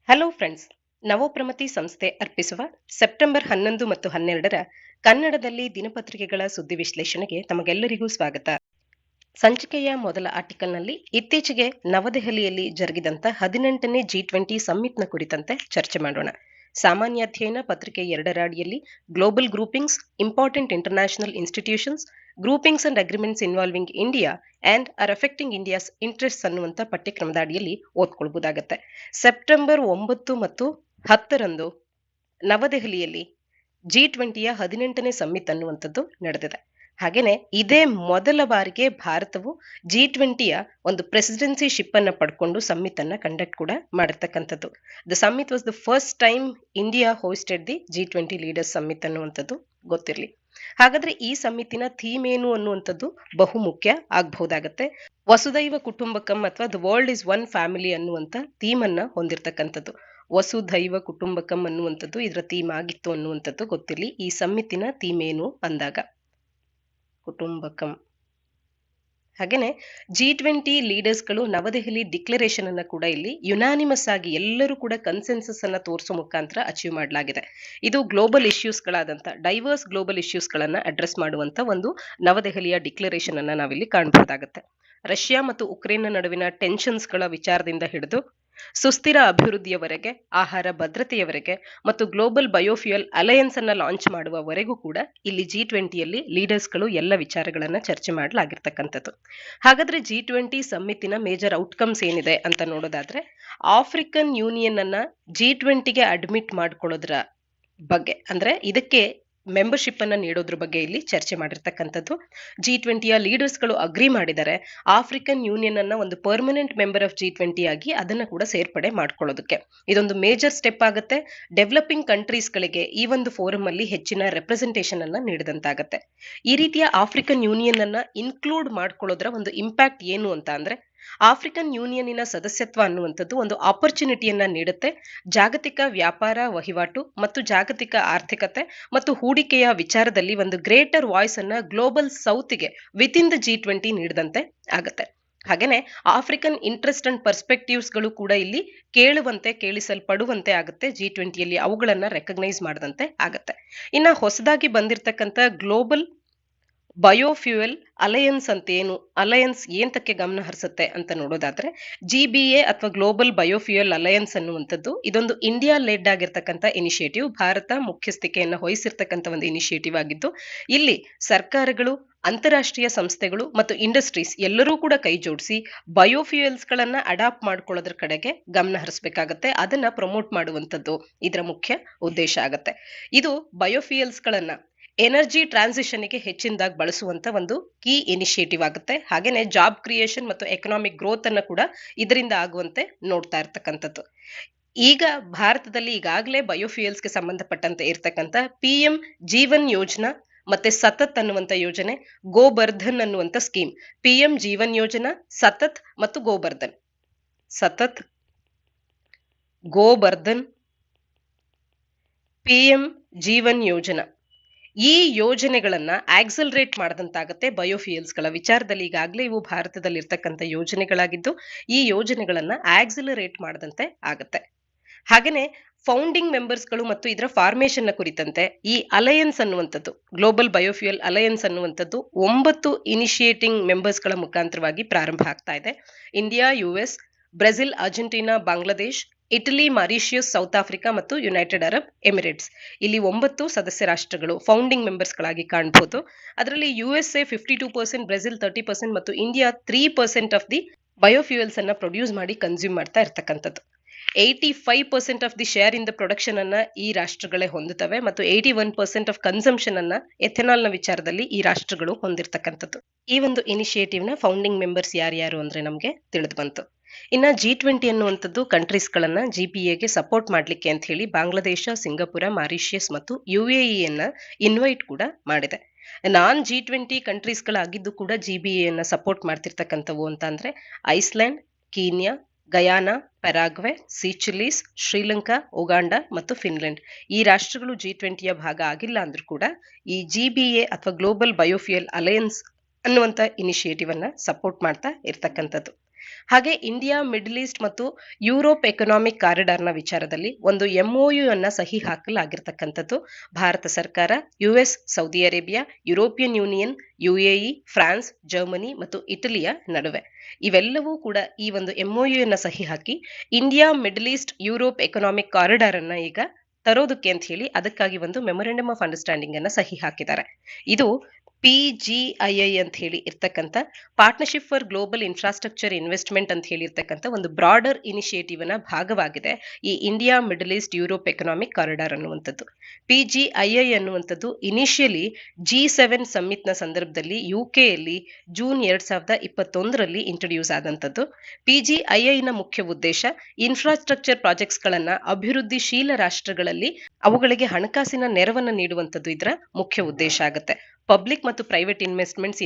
Hello friends, ನವೋಪ್ರಮತಿ ಸಂಸ್ಥೆ ಅರ್ಪಿಸುವ September 11 ಮತ್ತು 12ರ ಕನ್ನಡದಲ್ಲಿ ದಿನಪತ್ರಿಕೆಗಳ ಸುದ್ದಿ ವಿಶ್ಲೇಷಣೆಗೆ ತಮಗೆಲ್ಲರಿಗೂ ಸ್ವಾಗತ. ಸಂಚಿಕೆಯ ಮೊದಲ ಆರ್ಟಿಕಲ್ನಲ್ಲಿ ಇತ್ತೀಚೆಗೆ ನವದೆಹಲಿಯಲ್ಲಿ ಜರುಗಿದಂತ 18ನೇ G20 ಸಮ್ಮಿಟ್ನ ಕುರಿತಂತೆ ಚರ್ಚೆ ಮಾಡೋಣ. ಸಾಮಾನ್ಯ ಅಧ್ಯಯನ ಪತ್ರಿಕೆ 2ರ ಅಡಿಯಲ್ಲಿ global groupings, important international institutions, groupings and agreements involving India and or affecting India's interest ಅನ್ನುವಂಥ ಪಠ್ಯಕ್ರಮದ ಅಡಿಯಲ್ಲಿ ಓದ್ಕೊಳ್ಬಹುದಾಗತ್ತೆ. ಸೆಪ್ಟೆಂಬರ್ 9 ಮತ್ತು 10ರಂದು ನವದೆಹಲಿಯಲ್ಲಿ G20ಯ 18ನೇ ಸಮ್ಮಿಟ್ ಅನ್ನುವಂಥದ್ದು ನಡೆದಿದೆ. ಹಾಗೇನೆ ಇದೇ ಮೊದಲ ಬಾರಿಗೆ ಭಾರತವು G20ಯ ಒಂದು ಪ್ರೆಸಿಡೆನ್ಸಿ ಶಿಪ್ ಅನ್ನ ಪಡ್ಕೊಂಡು ಸಮ್ಮಿಟ್ ಅನ್ನ ಕಂಡಕ್ಟ್ ಕೂಡ ಮಾಡಿರ್ತಕ್ಕಂಥದ್ದು. The summit was the first time India hosted the G20 leaders summit ಅನ್ನುವಂಥದ್ದು ಗೊತ್ತಿರಲಿ. ಹಾಗಾದ್ರೆ ಈ ಸಮ್ಮಿತಿನ ಥೀಮ್ ಏನು ಅನ್ನುವಂಥದ್ದು ಬಹು ಮುಖ್ಯ ಆಗಬಹುದಾಗತ್ತೆ. ವಸುದೈವ ಕುಟುಂಬಕಂ ಅಥವಾ the world is one family ಅನ್ನುವಂಥ ಥೀಮ್ ಅನ್ನ ಹೊಂದಿರತಕ್ಕಂಥದ್ದು. ವಸುಧೈವ ಕುಟುಂಬಕಂ ಅನ್ನುವಂಥದ್ದು ಇದರ ಥೀಮ್ ಆಗಿತ್ತು ಅನ್ನುವಂಥದ್ದು ಗೊತ್ತಿರಲಿ. ಈ ಸಮ್ಮಿತಿನ ಥೀಮ್ ಏನು ಅಂದಾಗ ಕುಟುಂಬಕಂ. ಹಾಗೇನೆ G20 ಲೀಡರ್ಸ್ಗಳು ನವದೆಹಲಿ ಡಿಕ್ಲರೇಷನ್ ಅನ್ನ ಕೂಡ ಇಲ್ಲಿ ಯುನಾನಿಮಸ್ ಆಗಿ ಎಲ್ಲರೂ ಕೂಡ ಕನ್ಸೆನ್ಸಸ್ ಅನ್ನ ತೋರಿಸೋ ಮುಖಾಂತರ ಅಚೀವ್ ಮಾಡಲಾಗಿದೆ. ಇದು ಗ್ಲೋಬಲ್ ಇಶ್ಯೂಸ್ಗಳಾದಂಥ ಡೈವರ್ಸ್ ಗ್ಲೋಬಲ್ ಇಶ್ಯೂಸ್ಗಳನ್ನ ಅಡ್ರೆಸ್ ಮಾಡುವಂತ ಒಂದು ನವದೆಹಲಿಯ ಡಿಕ್ಲರೇಷನ್ ಅನ್ನ ನಾವಿಲ್ಲಿ ಕಾಣಬಹುದಾಗುತ್ತೆ. ರಷ್ಯಾ ಮತ್ತು ಉಕ್ರೇನ್ನ ನಡುವಿನ ಟೆನ್ಷನ್ಸ್ಗಳ ವಿಚಾರದಿಂದ ಹಿಡಿದು ಸುಸ್ಥಿರ ಅಭಿವೃದ್ಧಿಯವರೆಗೆ, ಆಹಾರ ಭದ್ರತೆಯವರೆಗೆ ಮತ್ತು ಗ್ಲೋಬಲ್ ಬಯೋಫ್ಯೂಯಲ್ ಅಲಯನ್ಸ್ ಅನ್ನ ಲಾಂಚ್ ಮಾಡುವವರೆಗೂ ಕೂಡ ಇಲ್ಲಿ G20ಯಲ್ಲಿ ಲೀಡರ್ಸ್ಗಳು ಎಲ್ಲ ವಿಚಾರಗಳನ್ನ ಚರ್ಚೆ ಮಾಡಲಾಗಿರ್ತಕ್ಕಂಥದ್ದು. ಹಾಗಾದ್ರೆ G20 ಸಮ್ಮಿತಿನ ಮೇಜರ್ ಔಟ್ಕಮ್ಸ್ ಏನಿದೆ ಅಂತ ನೋಡೋದಾದ್ರೆ, ಆಫ್ರಿಕನ್ ಯೂನಿಯನ್ ಅನ್ನ G20ಗೆ ಅಡ್ಮಿಟ್ ಮಾಡ್ಕೊಳ್ಳೋದ್ರ ಬಗ್ಗೆ, ಅಂದ್ರೆ ಇದಕ್ಕೆ ಮೆಂಬರ್ಶಿಪ್ ಅನ್ನ ನೀಡೋದ್ರ ಬಗ್ಗೆ ಇಲ್ಲಿ ಚರ್ಚೆ ಮಾಡಿರ್ತಕ್ಕಂಥದ್ದು. G20ಯ ಲೀಡರ್ಸ್ಗಳು ಅಗ್ರಿ ಮಾಡಿದ್ದಾರೆ ಆಫ್ರಿಕನ್ ಯೂನಿಯನ್ ಅನ್ನ ಒಂದು ಪರ್ಮನೆಂಟ್ ಮೆಂಬರ್ ಆಫ್ G20 ಆಗಿ ಅದನ್ನ ಕೂಡ ಸೇರ್ಪಡೆ ಮಾಡ್ಕೊಳ್ಳೋದಕ್ಕೆ. ಇದೊಂದು ಮೇಜರ್ ಸ್ಟೆಪ್ ಆಗುತ್ತೆ. ಡೆವಲಪಿಂಗ್ ಕಂಟ್ರೀಸ್ಗಳಿಗೆ ಈ ಒಂದು ಫೋರಂ ಅಲ್ಲಿ ಹೆಚ್ಚಿನ ರೆಪ್ರೆಸೆಂಟೇಷನ್ ಅನ್ನ ನೀಡಿದಂತಾಗತ್ತೆ. ಈ ರೀತಿಯ ಆಫ್ರಿಕನ್ ಯೂನಿಯನ್ ಅನ್ನ ಇನ್ಕ್ಲೂಡ್ ಮಾಡ್ಕೊಳ್ಳೋದ್ರ ಒಂದು ಇಂಪ್ಯಾಕ್ಟ್ ಏನು ಅಂತ ಅಂದ್ರೆ, ಆಫ್ರಿಕನ್ ಯೂನಿಯನ್ನಿನ ಸದಸ್ಯತ್ವ ಅನ್ನುವಂಥದ್ದು ಒಂದು ಆಪರ್ಚುನಿಟಿಯನ್ನ ನೀಡುತ್ತೆ. ಜಾಗತಿಕ ವ್ಯಾಪಾರ ವಹಿವಾಟು ಮತ್ತು ಜಾಗತಿಕ ಆರ್ಥಿಕತೆ ಮತ್ತು ಹೂಡಿಕೆಯ ವಿಚಾರದಲ್ಲಿ ಒಂದು ಗ್ರೇಟರ್ ವಾಯ್ಸ್ ಅನ್ನ ಗ್ಲೋಬಲ್ ಸೌತ್ಗೆ ವಿತ್ ಇನ್ ದ G20 ನೀಡಿದಂತೆ ಆಗತ್ತೆ. ಹಾಗೇನೆ ಆಫ್ರಿಕನ್ ಇಂಟ್ರೆಸ್ಟ್ ಅಂಡ್ ಪರ್ಸ್ಪೆಕ್ಟಿವ್ಸ್ ಗಳು ಕೂಡ ಇಲ್ಲಿ ಕೇಳಿಸಲ್ಪಡುವಂತೆ ಆಗುತ್ತೆ. G20ಯಲ್ಲಿ ಅವುಗಳನ್ನ ರೆಕಗ್ನೈಸ್ ಮಾಡದಂತೆ ಆಗತ್ತೆ. ಇನ್ನ ಹೊಸದಾಗಿ ಬಂದಿರತಕ್ಕಂಥ ಗ್ಲೋಬಲ್ ಬಯೋಫ್ಯೂಯಲ್ ಅಲಯನ್ಸ್ ಅಂತ ಅಲಯನ್ಸ್ ಏಂತಕ್ಕೆ ಗಮನ ಹರಿಸುತ್ತೆ ಅಂತ ನೋಡೋದಾದ್ರೆ, GBA ಅಥವಾ ಗ್ಲೋಬಲ್ ಬಯೋಫ್ಯೂಯಲ್ ಅಲಯನ್ಸ್ ಅನ್ನುವಂಥದ್ದು ಇದೊಂದು ಇಂಡಿಯಾ ಲೆಡ್ ಆಗಿರ್ತಕ್ಕಂಥ ಇನಿಷಿಯೇಟಿವ್, ಭಾರತ ಮುಖ್ಯಸ್ಥಿಕೆಯನ್ನು ವಹಿಸಿರ್ತಕ್ಕಂಥ ಒಂದು ಇನಿಷಿಯೇಟಿವ್ ಆಗಿದ್ದು, ಇಲ್ಲಿ ಸರ್ಕಾರಗಳು, ಅಂತಾರಾಷ್ಟ್ರೀಯ ಸಂಸ್ಥೆಗಳು ಮತ್ತು ಇಂಡಸ್ಟ್ರೀಸ್ ಎಲ್ಲರೂ ಕೂಡ ಕೈ ಜೋಡಿಸಿ ಬಯೋಫ್ಯೂಯಲ್ಸ್ ಗಳನ್ನ ಅಡಾಪ್ಟ್ ಮಾಡ್ಕೊಳ್ಳೋದ್ರ ಕಡೆಗೆ ಗಮನ ಹರಿಸಬೇಕಾಗತ್ತೆ. ಅದನ್ನ ಪ್ರಮೋಟ್ ಮಾಡುವಂಥದ್ದು ಇದರ ಮುಖ್ಯ ಉದ್ದೇಶ ಆಗತ್ತೆ. ಇದು ಬಯೋಫ್ಯೂಯಲ್ಸ್ ಗಳನ್ನ ಎನರ್ಜಿ ಟ್ರಾನ್ಸಿಷನ್ಗೆ ಹೆಚ್ಚಿನದಾಗಿ ಬಳಸುವಂತ ಒಂದು ಕೀ ಇನಿಷಿಯೇಟಿವ್ ಆಗುತ್ತೆ. ಹಾಗೇನೆ ಜಾಬ್ ಕ್ರಿಯೇಷನ್ ಮತ್ತು ಎಕನಾಮಿಕ್ ಗ್ರೋತ್ ಅನ್ನ ಕೂಡ ಇದರಿಂದ ಆಗುವಂತೆ ನೋಡ್ತಾ ಇರ್ತಕ್ಕಂಥದ್ದು. ಈಗ ಭಾರತದಲ್ಲಿ ಈಗಾಗಲೇ ಬಯೋಫ್ಯೂಯಲ್ಸ್ಗೆ ಸಂಬಂಧಪಟ್ಟಂತೆ ಇರ್ತಕ್ಕಂಥ PM ಜೀವನ್ ಯೋಜನಾ ಮತ್ತೆ ಸತತ್ ಅನ್ನುವಂತ ಯೋಜನೆ, ಗೋಬರ್ಧನ್ ಅನ್ನುವಂತ ಸ್ಕೀಮ್, PM ಜೀವನ್ ಯೋಜನಾ, ಸತತ್ ಮತ್ತು ಗೋಬರ್ಧನ್, ಸತತ್ ಗೋಬರ್ಧನ್, PM ಜೀವನ್ ಯೋಜನಾ, ಈ ಯೋಜನೆಗಳನ್ನ ಆಕ್ಸಲರೇಟ್ ಮಾಡದಂತಾಗತ್ತೆ. ಬಯೋಫ್ಯೂಯಲ್ಸ್ ಗಳ ವಿಚಾರದಲ್ಲಿ ಈಗಾಗಲೇ ಇವು ಭಾರತದಲ್ಲಿ ಇರ್ತಕ್ಕಂಥ ಯೋಜನೆಗಳಾಗಿದ್ದು, ಈ ಯೋಜನೆಗಳನ್ನ ಆಕ್ಸಲರೇಟ್ ಮಾಡದಂತೆ ಆಗತ್ತೆ. ಹಾಗೇನೆ ಫೌಂಡಿಂಗ್ ಮೆಂಬರ್ಸ್ಗಳು ಮತ್ತು ಇದರ ಫಾರ್ಮೇಶನ್ ನ ಕುರಿತಂತೆ ಈ ಅಲಯನ್ಸ್ ಅನ್ನುವಂಥದ್ದು, ಗ್ಲೋಬಲ್ ಬಯೋಫ್ಯೂಯಲ್ ಅಲಯನ್ಸ್ ಅನ್ನುವಂಥದ್ದು 9 ಇನಿಷಿಯೇಟಿಂಗ್ ಮೆಂಬರ್ಸ್ಗಳ ಮುಖಾಂತರವಾಗಿ ಪ್ರಾರಂಭ ಆಗ್ತಾ ಇದೆ. India, US, Brazil, Argentina, Bangladesh, Italy, Mauritius, south Africa ಮತ್ತು ಯುನೈಟೆಡ್ ಅರಬ್ ಎಮಿರೇಟ್ಸ್, ಇಲ್ಲಿ 9 ಸದಸ್ಯ ರಾಷ್ಟ್ರಗಳು ಫೌಂಡಿಂಗ್ ಮೆಂಬರ್ಸ್ಗಳಾಗಿ ಕಾಣಬಹುದು. ಅದರಲ್ಲಿ USA 52%, ಬ್ರೆಜಿಲ್ 30% ಮತ್ತು ಇಂಡಿಯಾ 3% ಆಫ್ ದಿ ಬಯೋಫ್ಯೂಯಲ್ಸ್ ಅನ್ನ ಪ್ರೊಡ್ಯೂಸ್ ಮಾಡಿ ಕನ್ಸ್ಯೂಮ್ ಮಾಡ್ತಾ ಇರ್ತಕ್ಕಂಥದ್ದು. 85% of the share in the production ಅನ್ನ ಈ ರಾಷ್ಟ್ರಗಳೇ ಹೊಂದುತ್ತವೆ ಮತ್ತು 81% ಆಫ್ ಕನ್ಸಂಪ್ಷನ್ ಅನ್ನ ಎಥೆನಾಲ್ ನ ವಿಚಾರದಲ್ಲಿ ಈ ರಾಷ್ಟ್ರಗಳು ಹೊಂದಿರತಕ್ಕಂಥದ್ದು. ಈ ಒಂದು ಇನಿಷಿಯೇಟಿವ್ ನ ಫೌಂಡಿಂಗ್ ಮೆಂಬರ್ಸ್ ಯಾರ್ಯಾರು ಅಂದ್ರೆ ನಮಗೆ ತಿಳಿದು ಬಂತು. ಇನ್ನ G20 ಅನ್ನುವಂಥದ್ದು ಕಂಟ್ರೀಸ್ ಗಳನ್ನ GPAಗೆ ಸಪೋರ್ಟ್ ಮಾಡ್ಲಿಕ್ಕೆ ಅಂತ ಹೇಳಿ ಬಾಂಗ್ಲಾದೇಶ, ಸಿಂಗಾಪುರ, ಮಾರಿಷಿಯಸ್ ಮತ್ತು UAE ಅನ್ನ ಇನ್ವೈಟ್ ಕೂಡ ಮಾಡಿದೆ. ನಾನ್ G20 ಕಂಟ್ರೀಸ್ ಗಳಾಗಿದ್ದು ಕೂಡ GBA ಅನ್ನ ಸಪೋರ್ಟ್ ಮಾಡ್ತಿರ್ತಕ್ಕಂಥವು ಅಂತ ಅಂದ್ರೆ Iceland, Kenya, Guyana, Paraguay, Seychelles, Sri Lanka, Uganda ಮತ್ತು ಫಿನ್ಲೆಂಡ್. ಈ ರಾಷ್ಟ್ರಗಳು G20ಯ ಭಾಗ ಆಗಿಲ್ಲ ಅಂದ್ರೂ ಕೂಡ ಈ GBA ಅಥವಾ ಗ್ಲೋಬಲ್ ಬಯೋಫ್ಯೂಯಲ್ ಅಲಯನ್ಸ್ ಅನ್ನುವಂತ ಇನಿಷಿಯೇಟಿವ್ ಅನ್ನ ಸಪೋರ್ಟ್ ಮಾಡ್ತಾ ಇರ್ತಕ್ಕಂಥದ್ದು. ಹಾಗೆ ಇಂಡಿಯಾ ಮಿಡ್ಲ್ ಈಸ್ಟ್ ಮತ್ತು ಯುರೋಪ್ ಎಕನಾಮಿಕ್ ಕಾರಿಡಾರ್ನ ವಿಚಾರದಲ್ಲಿ ಒಂದು ಎಂಒಯು ಅನ್ನ ಸಹಿ ಹಾಕಲಾಗಿರ್ತಕ್ಕಂಥದ್ದು ಭಾರತ ಸರ್ಕಾರ, US, Saudi Arabia, European union, UAE, France, Germany ಮತ್ತು ಇಟಲಿಯ ನಡುವೆ. ಇವೆಲ್ಲವೂ ಕೂಡ ಈ ಒಂದು ಎಂಒಯು ಅನ್ನ ಸಹಿ hockey India middle East Europe economic corridor ಅನ್ನ ಈಗ ತರೋದಕ್ಕೆ ಅಂತ ಹೇಳಿ ಅದಕ್ಕಾಗಿ ಒಂದು ಮೆಮೊರಂಡಮ್ ಆಫ್ ಅಂಡರ್ಸ್ಟ್ಯಾಂಡಿಂಗ್ ಅನ್ನ ಸಹಿ ಹಾಕಿದ್ದಾರೆ. ಇದು PGII ಅಂತ ಹೇಳಿ ಇರ್ತಕ್ಕಂಥ partnership for global infrastructure investment ಅಂತ ಹೇಳಿರ್ತಕ್ಕಂಥ ಒಂದು ಬ್ರಾಡರ್ ಇನಿಷಿಯೇಟಿವ್ ನ ಭಾಗವಾಗಿದೆ ಈ India middle East Europe economic corridor ಅನ್ನುವಂಥದ್ದು. PGII ಅನ್ನುವಂಥದ್ದು ಇನಿಷಿಯಲಿ G7 ಸಮ್ಮಿಟ್ ನ ಸಂದರ್ಭದಲ್ಲಿ ಯುಕೆಯಲ್ಲಿ ಜೂನ್ 2021ರಲ್ಲಿ ಇಂಟ್ರೊಡ್ಯೂಸ್ ಆದಂಥದ್ದು. PGII ನ ಮುಖ್ಯ ಉದ್ದೇಶ ಇನ್ಫ್ರಾಸ್ಟ್ರಕ್ಚರ್ ಪ್ರಾಜೆಕ್ಟ್ಸ್ ಗಳನ್ನ ಅಭಿವೃದ್ಧಿಶೀಲ ರಾಷ್ಟ್ರಗಳಲ್ಲಿ ಅವುಗಳಿಗೆ ಹಣಕಾಸಿನ ನೆರವನ್ನು ನೀಡುವಂಥದ್ದು ಇದರ ಮುಖ್ಯ ಉದ್ದೇಶ ಆಗುತ್ತೆ. ಪಬ್ಲಿಕ್ ಮತ್ತು ಪ್ರೈವೇಟ್ ಇನ್ವೆಸ್ಟ್ಮೆಂಟ್ಸ್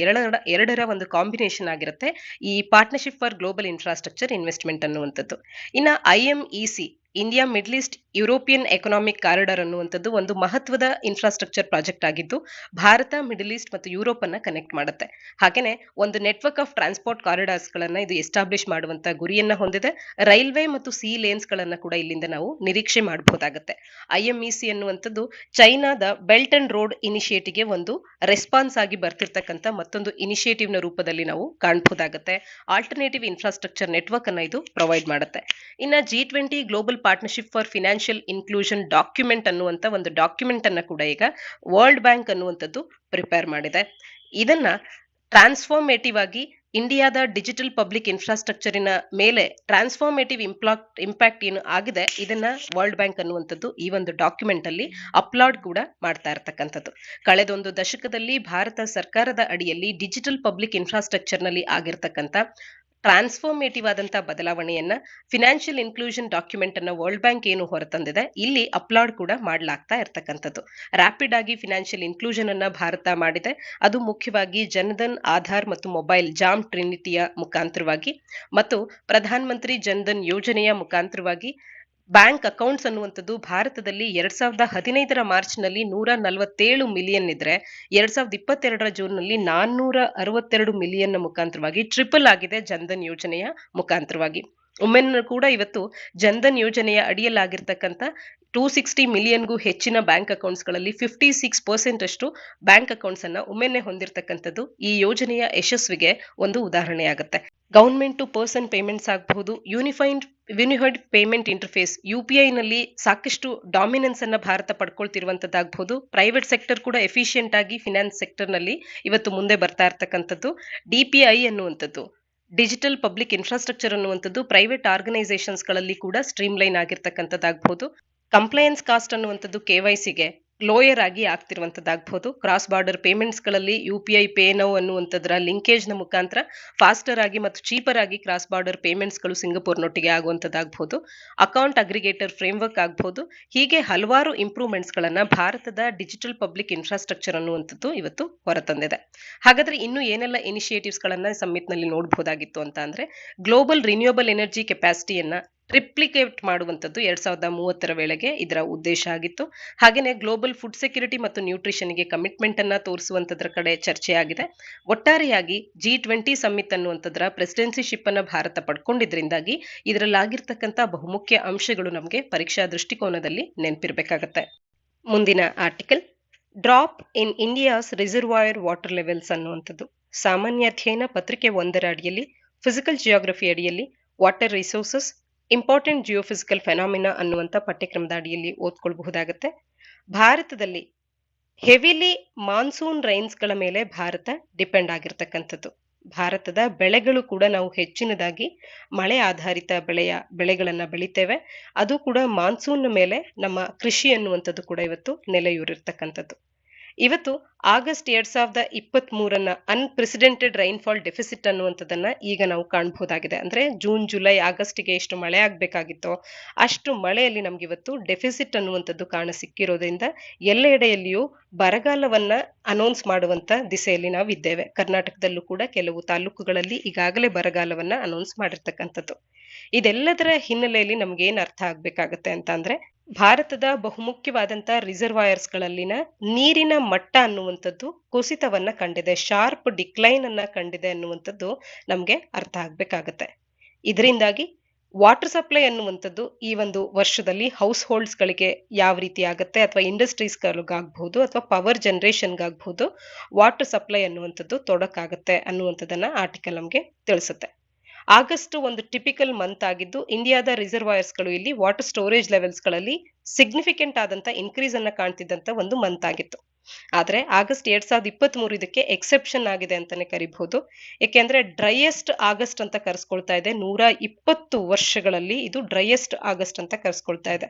ಎರಡರ ಒಂದು ಕಾಂಬಿನೇಷನ್ ಆಗಿರುತ್ತೆ ಈ partnership for global infrastructure investment ಅನ್ನುವಂಥದ್ದು. ಇನ್ನು IMEC India middle East European economic corridor ಅನ್ನುವಂಥದ್ದು ಒಂದು ಮಹತ್ವದ ಇನ್ಫ್ರಾಸ್ಟ್ರಕ್ಚರ್ ಪ್ರಾಜೆಕ್ಟ್ ಆಗಿದ್ದು ಭಾರತ, ಮಿಡಲ್ ಈಸ್ಟ್ ಮತ್ತು ಯುರೋಪ್ ಅನ್ನ ಕನೆಕ್ಟ್ ಮಾಡುತ್ತೆ. ಹಾಗೇನೆ ಒಂದು ನೆಟ್ವರ್ಕ್ ಆಫ್ ಟ್ರಾನ್ಸ್ಪೋರ್ಟ್ ಕಾರಿಡಾರ್ಸ್ ಗಳನ್ನ ಇದು ಎಸ್ಟಾಬ್ಲಿಷ್ ಮಾಡುವಂತ ಗುರಿಯನ್ನ ಹೊಂದಿದೆ. ರೈಲ್ವೆ ಮತ್ತು ಸಿ ಲೇನ್ಸ್ ಗಳನ್ನ ಕೂಡ ಇಲ್ಲಿಂದ ನಾವು ನಿರೀಕ್ಷೆ ಮಾಡಬಹುದಾಗುತ್ತೆ. IMEC ಅನ್ನುವಂಥದ್ದು ಚೈನಾದ ಬೆಲ್ಟ್ ಅಂಡ್ ರೋಡ್ ಇನಿಷಿಯೇಟಿವ್ಗೆ ಒಂದು ರೆಸ್ಪಾನ್ಸ್ ಆಗಿ ಬರ್ತಿರ್ತಕ್ಕಂಥ ಮತ್ತೊಂದು ಇನಿಷಿಯೇಟಿವ್ ನ ರೂಪದಲ್ಲಿ ನಾವು ಕಾಣಬಹುದಾಗುತ್ತೆ. ಆಲ್ಟರ್ನೇಟಿವ್ ಇನ್ಫ್ರಾಸ್ಟ್ರಕ್ಚರ್ ನೆಟ್ವರ್ಕ್ ಅನ್ನ ಇದು ಪ್ರೊವೈಡ್ ಮಾಡುತ್ತೆ. ಇನ್ನ G20 global partnership for financial inclusion document ಅನ್ನುವಂತ ಒಂದು ಡಾಕ್ಯುಮೆಂಟ್ ಅನ್ನ ಕೂಡ ಈಗ ವರ್ಲ್ಡ್ ಬ್ಯಾಂಕ್ ಅನ್ನುವಂಥದ್ದು ಪ್ರಿಪೇರ್ ಮಾಡಿದೆ. ಇದನ್ನ ಟ್ರಾನ್ಸ್ಫಾರ್ಮೇಟಿವ್ ಆಗಿ ಇಂಡಿಯಾದ ಡಿಜಿಟಲ್ ಪಬ್ಲಿಕ್ ಇನ್ಫ್ರಾಸ್ಟ್ರಕ್ಚರಿನ ಮೇಲೆ ಟ್ರಾನ್ಸ್ಫಾರ್ಮೇಟಿವ್ ಇಂಪ್ಯಾಕ್ಟ್ ಏನು ಆಗಿದೆ ಇದನ್ನ ವರ್ಲ್ಡ್ ಬ್ಯಾಂಕ್ ಅನ್ನುವಂಥದ್ದು ಈ ಒಂದು ಡಾಕ್ಯುಮೆಂಟ್ ಅಲ್ಲಿ ಅಪ್ಲೋಡ್ ಕೂಡ ಮಾಡ್ತಾ ಇರತಕ್ಕಂಥದ್ದು. ಕಳೆದೊಂದು ದಶಕದಲ್ಲಿ ಭಾರತ ಸರ್ಕಾರದ ಅಡಿಯಲ್ಲಿ ಡಿಜಿಟಲ್ ಪಬ್ಲಿಕ್ ಇನ್ಫ್ರಾಸ್ಟ್ರಕ್ಚರ್ ನಲ್ಲಿ ಆಗಿರ್ತಕ್ಕಂಥ ಟ್ರಾನ್ಸ್ಫಾರ್ಮೇಟಿವ್ ಆದಂತ ಬದಲಾವಣೆಯನ್ನ ಫಿನಾನ್ಷಿಯಲ್ ಇನ್ಕ್ಲೂಷನ್ ಡಾಕ್ಯುಮೆಂಟ್ ಅನ್ನ ವರ್ಲ್ಡ್ ಬ್ಯಾಂಕ್ ಏನು ಹೊರತಂದಿದೆ ಇಲ್ಲಿ ಅಪ್ಲೋಡ್ ಕೂಡ ಮಾಡಲಾಗ್ತಾ ಇರ್ತಕ್ಕಂಥದ್ದು. ರ್ಯಾಪಿಡ್ ಆಗಿ ಫಿನಾನ್ಷಿಯಲ್ ಇನ್ಕ್ಲೂಷನ್ ಅನ್ನ ಭಾರತ ಮಾಡಿದೆ. ಅದು ಮುಖ್ಯವಾಗಿ ಜನಧನ್, ಆಧಾರ್ ಮತ್ತು ಮೊಬೈಲ್ ಜಾಮ್ ಟ್ರಿನಿಟಿಯ ಮುಖಾಂತರವಾಗಿ ಮತ್ತು ಪ್ರಧಾನ ಮಂತ್ರಿ ಜನಧನ್ ಯೋಜನೆಯ ಮುಖಾಂತರವಾಗಿ ಬ್ಯಾಂಕ್ ಅಕೌಂಟ್ಸ್ ಅನ್ನುವಂಥದ್ದು ಭಾರತದಲ್ಲಿ 2015 ಮಾರ್ಚ್ ನಲ್ಲಿ 147 ಮಿಲಿಯನ್ ಇದ್ರೆ 2022 ಜೂನ್ ನಲ್ಲಿ 462 ಮಿಲಿಯನ್ ಮುಖಾಂತರವಾಗಿ ಟ್ರಿಪಲ್ ಆಗಿದೆ ಜನಧನ್ ಯೋಜನೆಯ ಮುಖಾಂತರವಾಗಿ. ಒಮ್ಮೆನೂ ಕೂಡ ಇವತ್ತು ಜನಧನ್ ಯೋಜನೆಯ ಅಡಿಯಲ್ಲಾಗಿರ್ತಕ್ಕಂಥ 260 ಮಿಲಿಯನ್ಗೂ ಹೆಚ್ಚಿನ ಬ್ಯಾಂಕ್ ಅಕೌಂಟ್ಸ್ ಗಳಲ್ಲಿ 56% ಅಷ್ಟು ಬ್ಯಾಂಕ್ ಅಕೌಂಟ್ಸ್ ಅನ್ನ ಒಮ್ಮೆನೆ ಹೊಂದಿರತಕ್ಕಂಥದ್ದು ಈ ಯೋಜನೆಯ ಯಶಸ್ವಿಗೆ ಒಂದು ಉದಾಹರಣೆ ಆಗುತ್ತೆ. ಗವರ್ಮೆಂಟ್ ಟು ಪರ್ಸನ್ ಪೇಮೆಂಟ್ಸ್ ಆಗಬಹುದು, ಯೂನಿಫೈಡ್ ಪೇಮೆಂಟ್ ಇಂಟರ್ಫೇಸ್ UPI ನಲ್ಲಿ ಸಾಕಷ್ಟು ಡಾಮಿನೆನ್ಸ್ ಅನ್ನ ಭಾರತ ಪಡ್ಕೊಳ್ತಿರುವಂತದ್ದಾಗಬಹುದು. ಪ್ರೈವೇಟ್ ಸೆಕ್ಟರ್ ಕೂಡ ಎಫಿಷಿಯಂಟ್ ಆಗಿ ಫಿನಾನ್ಸ್ ಸೆಕ್ಟರ್ ನಲ್ಲಿ ಇವತ್ತು ಮುಂದೆ ಬರ್ತಾ ಇರ್ತಕ್ಕಂಥದ್ದು. DPI ಅನ್ನುವಂಥದ್ದು ಡಿಜಿಟಲ್ ಪಬ್ಲಿಕ್ ಇನ್ಫ್ರಾಸ್ಟ್ರಕ್ಚರ್ ಅನ್ನುವಂಥದ್ದು ಪ್ರೈವೇಟ್ ಆರ್ಗನೈಸೇಷನ್ಸ್ ಗಳಲ್ಲಿ ಕೂಡ ಸ್ಟ್ರೀಮ್ಲೈನ್ ಆಗಿರ್ತಕ್ಕಂಥದ್ದಾಗಬಹುದು. ಕಂಪ್ಲೈಯನ್ಸ್ ಕಾಸ್ಟ್ ಅನ್ನುವಂಥದ್ದು KYCಗೆ ಲೋಯರ್ ಆಗಿ ಆಗ್ತಿರುವಂತದ್ದಾಗಬಹುದು. ಕ್ರಾಸ್ ಬಾರ್ಡರ್ ಪೇಮೆಂಟ್ಸ್ ಗಳಲ್ಲಿ UPI ಪೇ ನೌ ಅನ್ನುವಂಥದ್ರ ಲಿಂಕೇಜ್ ನ ಮುಖಾಂತರ ಫಾಸ್ಟರ್ ಆಗಿ ಮತ್ತು ಚೀಪರ್ ಆಗಿ ಕ್ರಾಸ್ ಬಾರ್ಡರ್ ಪೇಮೆಂಟ್ಸ್ ಗಳು ಸಿಂಗಪುರ್ನೊಟ್ಟಿಗೆ ಆಗುವಂತದ್ದಾಗಬಹುದು. ಅಕೌಂಟ್ ಅಗ್ರಿಗೇಟರ್ ಫ್ರೇಮ್ವರ್ಕ್ ಆಗಬಹುದು. ಹೀಗೆ ಹಲವಾರು ಇಂಪ್ರೂವ್ಮೆಂಟ್ಸ್ ಗಳನ್ನ ಭಾರತದ ಡಿಜಿಟಲ್ ಪಬ್ಲಿಕ್ ಇನ್ಫ್ರಾಸ್ಟ್ರಕ್ಚರ್ ಅನ್ನುವಂಥದ್ದು ಇವತ್ತು ಹೊರತಂದಿದೆ. ಹಾಗಾದ್ರೆ ಇನ್ನು ಏನೆಲ್ಲ ಇನಿಷಿಯೇಟಿವ್ಸ್ ಗಳನ್ನ ಸಮ್ಮಿಟ್ ನಲ್ಲಿ ನೋಡಬಹುದಾಗಿತ್ತು ಅಂತ ಅಂದ್ರೆ ಗ್ಲೋಬಲ್ ರಿನ್ಯೂಯಬಲ್ ಎನರ್ಜಿ ಕೆಪಾಸಿಟಿಯನ್ನ ಟ್ರಿಪ್ಲಿಕೇಟ್ ಮಾಡುವಂಥದ್ದು 2030 ವೇಳೆಗೆ ಇದರ ಉದ್ದೇಶ ಆಗಿತ್ತು. ಹಾಗೆಯೇ ಗ್ಲೋಬಲ್ ಫುಡ್ ಸೆಕ್ಯೂರಿಟಿ ಮತ್ತು ನ್ಯೂಟ್ರಿಷನ್ಗೆ ಕಮಿಟ್ಮೆಂಟ್ ಅನ್ನ ತೋರಿಸುವಂತದ್ರ ಕಡೆ ಚರ್ಚೆಯಾಗಿದೆ. ಒಟ್ಟಾರೆಯಾಗಿ G20 ಸಮ್ಮಿಟ್ ಅನ್ನುವಂಥದ್ರ ಪ್ರೆಸಿಡೆನ್ಸಿಶಿಪ್ ಅನ್ನ ಭಾರತ ಪಡ್ಕೊಂಡಿದ್ರಿಂದಾಗಿ ಇದರಲ್ಲಾಗಿರ್ತಕ್ಕಂಥ ಬಹುಮುಖ್ಯ ಅಂಶಗಳು ನಮಗೆ ಪರೀಕ್ಷಾ ದೃಷ್ಟಿಕೋನದಲ್ಲಿ ನೆನಪಿರ್ಬೇಕಾಗತ್ತೆ. ಮುಂದಿನ ಆರ್ಟಿಕಲ್ ಡ್ರಾಪ್ ಇನ್ ಇಂಡಿಯಾಸ್ ರಿಸರ್ವಾಯರ್ ವಾಟರ್ ಲೆವೆಲ್ಸ್ ಅನ್ನುವಂಥದ್ದು ಸಾಮಾನ್ಯ ಅಧ್ಯಯನ ಪತ್ರಿಕೆ 1ರ ಅಡಿಯಲ್ಲಿ ಫಿಸಿಕಲ್ ಜಿಯೋಗ್ರಫಿ ಅಡಿಯಲ್ಲಿ water resources important geophysical phenomena ಅನ್ನುವಂಥ ಪಠ್ಯಕ್ರಮದ ಅಡಿಯಲ್ಲಿ ಓದ್ಕೊಳ್ಬಹುದಾಗುತ್ತೆ. ಭಾರತದಲ್ಲಿ ಹೆವಿಲಿ ಮಾನ್ಸೂನ್ ರೈನ್ಸ್ಗಳ ಮೇಲೆ ಭಾರತ ಡಿಪೆಂಡ್ ಆಗಿರ್ತಕ್ಕಂಥದ್ದು. ಭಾರತದ ಬೆಳೆಗಳು ಕೂಡ ನಾವು ಹೆಚ್ಚಿನದಾಗಿ ಮಳೆ ಆಧಾರಿತ ಬೆಳೆಗಳನ್ನ ಬೆಳಿತೇವೆ. ಅದು ಕೂಡ ಮಾನ್ಸೂನ್ ಮೇಲೆ ನಮ್ಮ ಕೃಷಿ ಅನ್ನುವಂಥದ್ದು ಕೂಡ ಇವತ್ತು ನೆಲೆಯೂರಿರ್ತಕ್ಕಂಥದ್ದು. ಇವತ್ತು ಆಗಸ್ಟ್ 2023 ಅನ್ಪ್ರೆಸಿಡೆಂಟೆಡ್ ರೈನ್ಫಾಲ್ ಡೆಫಿಸಿಟ್ ಅನ್ನುವಂಥದ್ದನ್ನ ಈಗ ನಾವು ಕಾಣಬಹುದಾಗಿದೆ. ಅಂದ್ರೆ ಜೂನ್, ಜುಲೈ, ಆಗಸ್ಟ್ಗೆ ಎಷ್ಟು ಮಳೆ ಆಗ್ಬೇಕಾಗಿತ್ತೋ ಅಷ್ಟು ಮಳೆಯಲ್ಲಿ ನಮ್ಗೆ ಇವತ್ತು ಡೆಫಿಸಿಟ್ ಅನ್ನುವಂಥದ್ದು ಕಾಣ ಸಿಕ್ಕಿರೋದ್ರಿಂದ ಎಲ್ಲೆಡೆಯಲ್ಲಿಯೂ ಬರಗಾಲವನ್ನ ಅನೌನ್ಸ್ ಮಾಡುವಂತ ದಿಸೆಯಲ್ಲಿ ನಾವು ಇದ್ದೇವೆ. ಕರ್ನಾಟಕದಲ್ಲೂ ಕೂಡ ಕೆಲವು ತಾಲೂಕುಗಳಲ್ಲಿ ಈಗಾಗಲೇ ಬರಗಾಲವನ್ನ ಅನೌನ್ಸ್ ಮಾಡಿರ್ತಕ್ಕಂಥದ್ದು. ಇದೆಲ್ಲದರ ಹಿನ್ನೆಲೆಯಲ್ಲಿ ನಮ್ಗೆ ಏನ್ ಅರ್ಥ ಆಗ್ಬೇಕಾಗತ್ತೆ ಅಂತ ಅಂದ್ರೆ ಭಾರತದ ಬಹುಮುಖ್ಯವಾದಂತ ರಿಸರ್ವಾಯರ್ಸ್ ಗಳಲ್ಲಿನ ನೀರಿನ ಮಟ್ಟ ಅನ್ನುವಂಥದ್ದು ಕುಸಿತವನ್ನ ಕಂಡಿದೆ, ಶಾರ್ಪ್ ಡಿಕ್ಲೈನ್ ಅನ್ನ ಕಂಡಿದೆ ಅನ್ನುವಂಥದ್ದು ನಮ್ಗೆ ಅರ್ಥ ಆಗ್ಬೇಕಾಗತ್ತೆ. ಇದರಿಂದಾಗಿ ವಾಟರ್ ಸಪ್ಲೈ ಅನ್ನುವಂಥದ್ದು ಈ ಒಂದು ವರ್ಷದಲ್ಲಿ ಹೌಸ್ ಹೋಲ್ಡ್ಸ್ಗಳಿಗೆ ಯಾವ ರೀತಿ ಆಗುತ್ತೆ ಅಥವಾ ಇಂಡಸ್ಟ್ರೀಸ್ಗಳಿಗಾಗಬಹುದು ಅಥವಾ ಪವರ್ ಜನರೇಷನ್ಗಾಗಬಹುದು ವಾಟರ್ ಸಪ್ಲೈ ಅನ್ನುವಂಥದ್ದು ತೊಡಕಾಗುತ್ತೆ ಅನ್ನುವಂಥದ್ದನ್ನ ಆರ್ಟಿಕಲ್ ನಮಗೆ ತಿಳಿಸುತ್ತೆ. ಆಗಸ್ಟ್ ಒಂದು ಟಿಪಿಕಲ್ ಮಂತ್ ಆಗಿದ್ದು ಇಂಡಿಯಾದ ರಿಸರ್ವಾಯರ್ಸ್ಗಳು ಇಲ್ಲಿ ವಾಟರ್ ಸ್ಟೋರೇಜ್ ಲೆವೆಲ್ಸ್ಗಳಲ್ಲಿ ಸಿಗ್ನಿಫಿಕೆಂಟ್ ಆದಂತ ಇನ್ಕ್ರೀಸ್ ಅನ್ನ ಕಾಣ್ತಿದ್ದಂತ ಒಂದು ಮಂತ್ ಆಗಿತ್ತು. ಆದ್ರೆ ಆಗಸ್ಟ್ 2023 ಇದಕ್ಕೆ ಎಕ್ಸೆಪ್ಷನ್ ಆಗಿದೆ ಅಂತಾನೆ ಕರಿಬಹುದು. ಯಾಕೆಂದ್ರೆ ಡ್ರೈಯೆಸ್ಟ್ ಆಗಸ್ಟ್ ಅಂತ ಕರೆಸ್ಕೊಳ್ತಾ ಇದೆ. 120 ವರ್ಷಗಳಲ್ಲಿ ಇದು ಡ್ರೈಯೆಸ್ಟ್ ಆಗಸ್ಟ್ ಅಂತ ಕರೆಸ್ಕೊಳ್ತಾ ಇದೆ.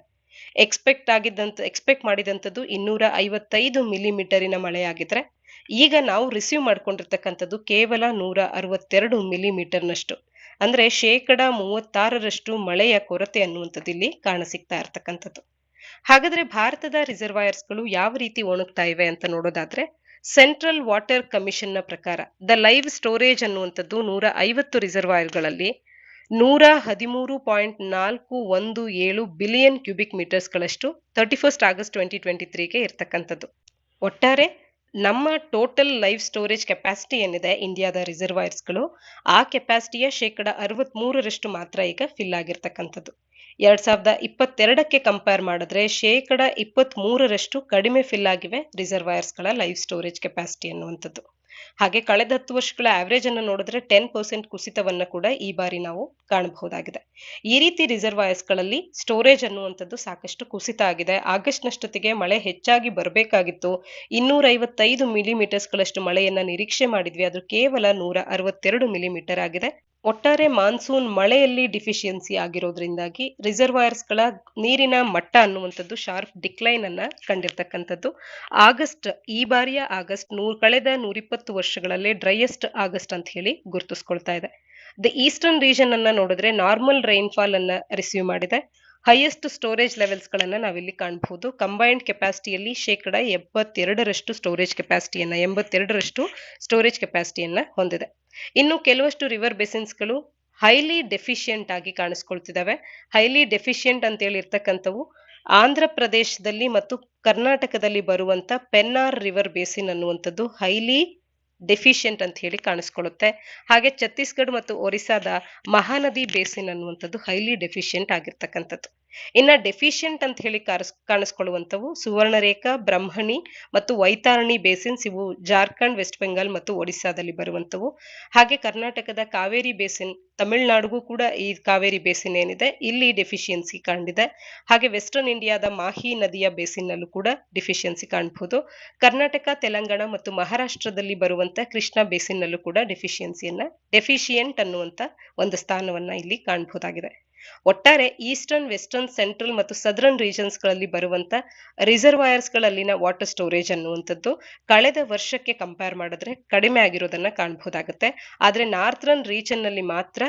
ಎಕ್ಸ್ಪೆಕ್ಟ್ ಮಾಡಿದಂಥದ್ದು 255 ಮಿಲಿಮೀಟರಿನ ಮಳೆ ಆಗಿದ್ರೆ ಈಗ ನಾವು ರಿಸೀವ್ ಮಾಡ್ಕೊಂಡಿರ್ತಕ್ಕಂಥದ್ದು ಕೇವಲ 162 ಮಿಲಿಮೀಟರ್ನಷ್ಟು. ಅಂದ್ರೆ 36% ಮಳೆಯ ಕೊರತೆ ಅನ್ನುವಂಥದ್ದು ಇಲ್ಲಿ ಕಾಣಸಿಗ್ತಾ ಇರ್ತಕ್ಕಂಥದ್ದು. ಹಾಗಾದ್ರೆ ಭಾರತದ ರಿಸರ್ವಾಯರ್ಸ್ಗಳು ಯಾವ ರೀತಿ ಒಣಗ್ತಾ ಇವೆ ಅಂತ ನೋಡೋದಾದ್ರೆ ಸೆಂಟ್ರಲ್ ವಾಟರ್ ಕಮಿಷನ್ ನ ಪ್ರಕಾರ ದ ಲೈವ್ ಸ್ಟೋರೇಜ್ ಅನ್ನುವಂಥದ್ದು 150 ರಿಸರ್ವಾಯರ್ಗಳಲ್ಲಿ 113.417 ಬಿಲಿಯನ್ ಕ್ಯೂಬಿಕ್ ಮೀಟರ್ಸ್ ಗಳಷ್ಟು 31 ಆಗಸ್ಟ್ 2023ಗೆ ಇರ್ತಕ್ಕಂಥದ್ದು. ಒಟ್ಟಾರೆ ನಮ್ಮ ಟೋಟಲ್ ಲೈವ್ ಸ್ಟೋರೇಜ್ ಕೆಪಾಸಿಟಿ ಏನಿದೆ ಇಂಡಿಯಾದ ರಿಸರ್ವಾಯರ್ಸ್ಗಳು ಆ ಕೆಪಾಸಿಟಿಯ 63% ಮಾತ್ರ ಈಗ ಫಿಲ್ ಆಗಿರ್ತಕ್ಕಂಥದ್ದು. 2022ಕ್ಕೆ ಕಂಪೇರ್ ಮಾಡಿದ್ರೆ 23% ಕಡಿಮೆ ಫಿಲ್ ಆಗಿವೆ ರಿಸರ್ವಾಯರ್ಸ್ಗಳ ಲೈವ್ ಸ್ಟೋರೇಜ್ ಕೆಪಾಸಿಟಿ ಅನ್ನುವಂಥದ್ದು. ಹಾಗೆ ಕಳೆದ 10 ವರ್ಷಗಳ ಆವರೇಜ್ ಅನ್ನು ನೋಡಿದ್ರೆ 10% ಕುಸಿತವನ್ನ ಕೂಡ ಈ ಬಾರಿ ನಾವು ಕಾಣಬಹುದಾಗಿದೆ. ಈ ರೀತಿ ರಿಸರ್ವಾಯರ್ಸ್ಗಳಲ್ಲಿ ಸ್ಟೋರೇಜ್ ಅನ್ನುವಂಥದ್ದು ಸಾಕಷ್ಟು ಕುಸಿತ ಆಗಿದೆ. ಆಗಸ್ಟ್ ನಷ್ಟೊತ್ತಿಗೆ ಮಳೆ ಹೆಚ್ಚಾಗಿ ಬರಬೇಕಾಗಿತ್ತು. 255 ಮಿಲಿಮೀಟರ್ಸ್ ಗಳಷ್ಟು ಮಳೆಯನ್ನ ನಿರೀಕ್ಷೆ ಮಾಡಿದ್ವಿ, ಅದು ಕೇವಲ 162 ಮಿಲಿಮೀಟರ್ ಆಗಿದೆ. ಒಟ್ಟಾರೆ ಮಾನ್ಸೂನ್ ಮಳೆಯಲ್ಲಿ ಡಿಫಿಷಿಯನ್ಸಿ ಆಗಿರೋದ್ರಿಂದಾಗಿ ರಿಸರ್ವಾಯರ್ಸ್ಗಳ ನೀರಿನ ಮಟ್ಟ ಅನ್ನುವಂಥದ್ದು ಶಾರ್ಪ್ ಡಿಕ್ಲೈನ್ ಅನ್ನ ಕಂಡಿರ್ತಕ್ಕಂಥದ್ದು. ಈ ಬಾರಿಯ ಆಗಸ್ಟ್ ಕಳೆದ 120 ವರ್ಷಗಳಲ್ಲೇ ಡ್ರೈಯೆಸ್ಟ್ ಆಗಸ್ಟ್ ಅಂತ ಹೇಳಿ ಗುರುತಿಸ್ಕೊಳ್ತಾ ಇದೆ. ದ ಈಸ್ಟರ್ನ್ ರೀಜನ್ ಅನ್ನ ನೋಡಿದ್ರೆ ನಾರ್ಮಲ್ ರೈನ್ಫಾಲ್ ಅನ್ನ ರಿಸೀವ್ ಮಾಡಿದೆ. ಹೈಯೆಸ್ಟ್ ಸ್ಟೋರೇಜ್ ಲೆವೆಲ್ಸ್ ಗಳನ್ನ ನಾವಿಲ್ಲಿ ಕಾಣಬಹುದು. ಕಂಬೈನ್ಡ್ ಕೆಪಾಸಿಟಿಯಲ್ಲಿ 82% ಸ್ಟೋರೇಜ್ ಕೆಪಾಸಿಟಿಯನ್ನ ಹೊಂದಿದೆ. ಇನ್ನು ಕೆಲವಷ್ಟು ರಿವರ್ ಬೇಸಿನ್ಸ್ಗಳು ಹೈಲಿ ಡೆಫಿಷಿಯಂಟ್ ಆಗಿ ಕಾಣಿಸ್ಕೊಳ್ತಿದ್ದಾವೆ. ಹೈಲಿ ಡೆಫಿಷಿಯಂಟ್ ಅಂತ ಹೇಳಿ ಇರ್ತಕ್ಕಂಥವು ಆಂಧ್ರ ಪ್ರದೇಶದಲ್ಲಿ ಮತ್ತು ಕರ್ನಾಟಕದಲ್ಲಿ ಬರುವಂತ ಪೆನ್ನಾರ್ ರಿವರ್ ಬೇಸಿನ್ ಅನ್ನುವಂಥದ್ದು ಹೈಲಿ ಡೆಫಿಷಿಯಂಟ್ ಅಂತ ಹೇಳಿ ಕಾಣಿಸ್ಕೊಳ್ಳುತ್ತೆ. ಹಾಗೆ ಛತ್ತೀಸ್ಗಢ ಮತ್ತು ಒರಿಸ್ಸಾದ ಮಹಾನದಿ ಬೇಸಿನ್ ಅನ್ನುವಂಥದ್ದು ಹೈಲಿ ಡೆಫಿಷಿಯಂಟ್ ಆಗಿರ್ತಕ್ಕಂಥದ್ದು. ಇನ್ನ ಡೆಫಿಷಿಯಂಟ್ ಅಂತ ಹೇಳಿ ಕಾಣಿಸ್ಕೊಳ್ಳುವಂಥವು ಸುವರ್ಣರೇಖಾ, ಬ್ರಹ್ಮಣಿ ಮತ್ತು ವೈತಾರಣಿ ಬೇಸಿನ್ಸ್. ಇವು ಜಾರ್ಖಂಡ್, ವೆಸ್ಟ್ ಬೆಂಗಾಲ್ ಮತ್ತು ಒಡಿಸ್ಸಾದಲ್ಲಿ ಬರುವಂಥವು. ಹಾಗೆ ಕರ್ನಾಟಕದ ಕಾವೇರಿ ಬೇಸಿನ್, ತಮಿಳುನಾಡಿಗೂ ಕೂಡ ಈ ಕಾವೇರಿ ಬೇಸಿನ್ ಏನಿದೆ ಇಲ್ಲಿ ಡೆಫಿಷಿಯನ್ಸಿ ಕಂಡಿದೆ. ಹಾಗೆ ವೆಸ್ಟರ್ನ್ ಇಂಡಿಯಾದ ಮಾಹಿ ನದಿಯ ಬೇಸಿನ್ ನಲ್ಲೂ ಕೂಡ ಡೆಫಿಷಿಯನ್ಸಿ ಕಾಣಬಹುದು. ಕರ್ನಾಟಕ, ತೆಲಂಗಾಣ ಮತ್ತು ಮಹಾರಾಷ್ಟ್ರದಲ್ಲಿ ಬರುವಂತ ಕೃಷ್ಣ ಬೇಸಿನ್ ನಲ್ಲೂ ಕೂಡ ಡೆಫಿಷಿಯಂಟ್ ಅನ್ನುವಂತ ಒಂದು ಸ್ಥಾನವನ್ನ ಇಲ್ಲಿ ಕಾಣಬಹುದಾಗಿದೆ. ಒಟ್ಟಾರೆ ಈಸ್ಟರ್ನ್, ವೆಸ್ಟರ್ನ್, ಸೆಂಟ್ರಲ್ ಮತ್ತು ಸದರ್ನ್ ರೀಜನ್ಸ್ ಗಳಲ್ಲಿ ಬರುವಂತ ರಿಸರ್ವಾಯರ್ಸ್ ಗಳಲ್ಲಿನ ವಾಟರ್ ಸ್ಟೋರೇಜ್ ಅನ್ನುವಂಥದ್ದು ಕಳೆದ ವರ್ಷಕ್ಕೆ ಕಂಪೇರ್ ಮಾಡಿದ್ರೆ ಕಡಿಮೆ ಆಗಿರೋದನ್ನ ಕಾಣಬಹುದಾಗುತ್ತೆ. ಆದ್ರೆ ನಾರ್ಥರ್ನ್ ರೀಜನ್ ನಲ್ಲಿ ಮಾತ್ರ